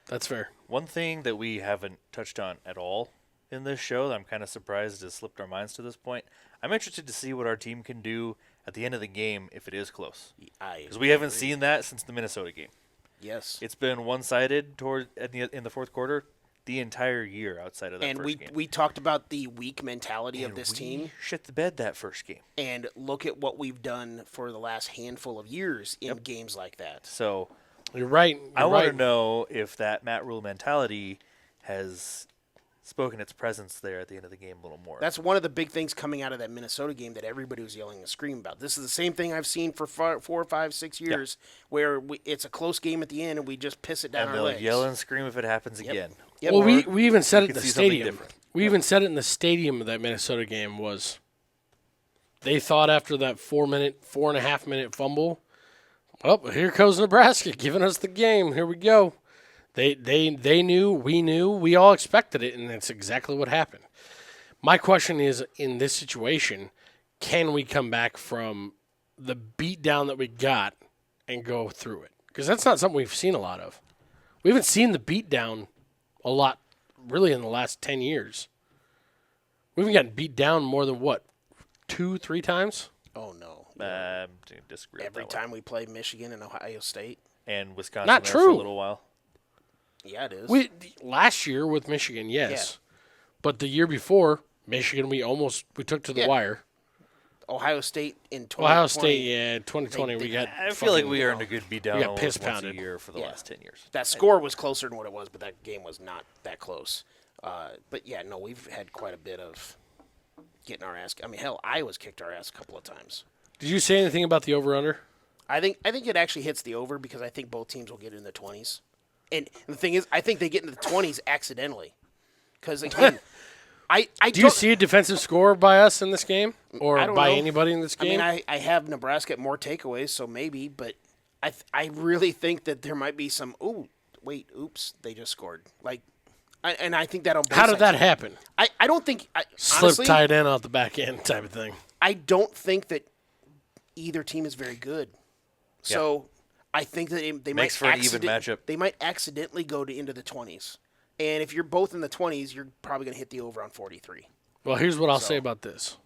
That's fair. One thing that we haven't touched on at all in this show that I'm kind of surprised has slipped our minds to this point. I'm interested to see what our team can do at the end of the game if it is close. Because we haven't seen that since the Minnesota game. Yes. It's been one-sided in the fourth quarter the entire year outside of that first game. And we talked about the weak mentality of this team. Shit the bed that first game. And look at what we've done for the last handful of years in games like that. So You're right. I want to know if that Matt Rule mentality has spoken its presence there at the end of the game a little more. That's one of the big things coming out of that Minnesota game that everybody was yelling and screaming about. This is the same thing I've seen for 4, 5, 6 years, where it's a close game at the end and we just piss it down and our they'll legs. yell and scream if it happens again. Yep. Well, we even said it in could the see something stadium. different. We even said it in the stadium of that Minnesota game was they thought after that 4.5 minute fumble, oh, here comes Nebraska giving us the game. Here we go. They knew, we all expected it, and that's exactly what happened. My question is, in this situation, can we come back from the beatdown that we got and go through it? Because that's not something we've seen a lot of. We haven't seen the beatdown a lot, really, in the last 10 years. We haven't gotten beat down more than, 2-3 times? Oh, no. Disagree Every with that time we play Michigan and Ohio State. one. And Wisconsin Not there for true. a little while. Yeah, it is. Last year with Michigan, yes. But the year before, Michigan, we took to the wire. Ohio State in 2020. Ohio State, 2020, we got. I feel like we earned a good beat down we got almost piss once pounded. a year for the last 10 years. That score was closer than what it was, but that game was not that close. But yeah, no, we've had quite a bit of getting our ass. I mean, hell, Iowa's kicked our ass a couple of times. Did you say anything about the over/under? I think it actually hits the over because I think both teams will get in the 20s. And the thing is, I think they get into the 20s accidentally. Because again, Do you see a defensive score by us in this game, or I don't by know. anybody in this game? I mean, I have Nebraska at more takeaways, so maybe, but I really think that there might be some. Oops, they just scored. And I think that on both How did sides. that happen? I don't think Slip honestly, tight end out the back end type of thing. I don't think that either team is very good. So I think that they Makes for an even matchup. They might accidentally go into the 20s. And if you're both in the 20s, you're probably going to hit the over on 43. Well, here's what I'll say about this.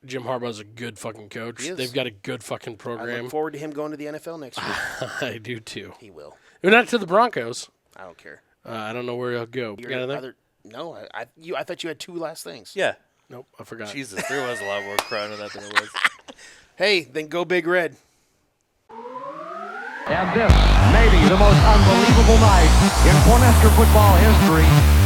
Jim Harbaugh's a good fucking coach. He is. They've got a good fucking I program. look forward to him going to the NFL next year. I do too. He will. We're not to the Broncos. I don't care. I don't know where he'll go. You got anything? No, I thought you had two last things. Yeah. Nope, I forgot. Jesus, there was a lot more crying on that than it was. Hey, then go Big Red. And this may be the most unbelievable night in Cornhusker football history.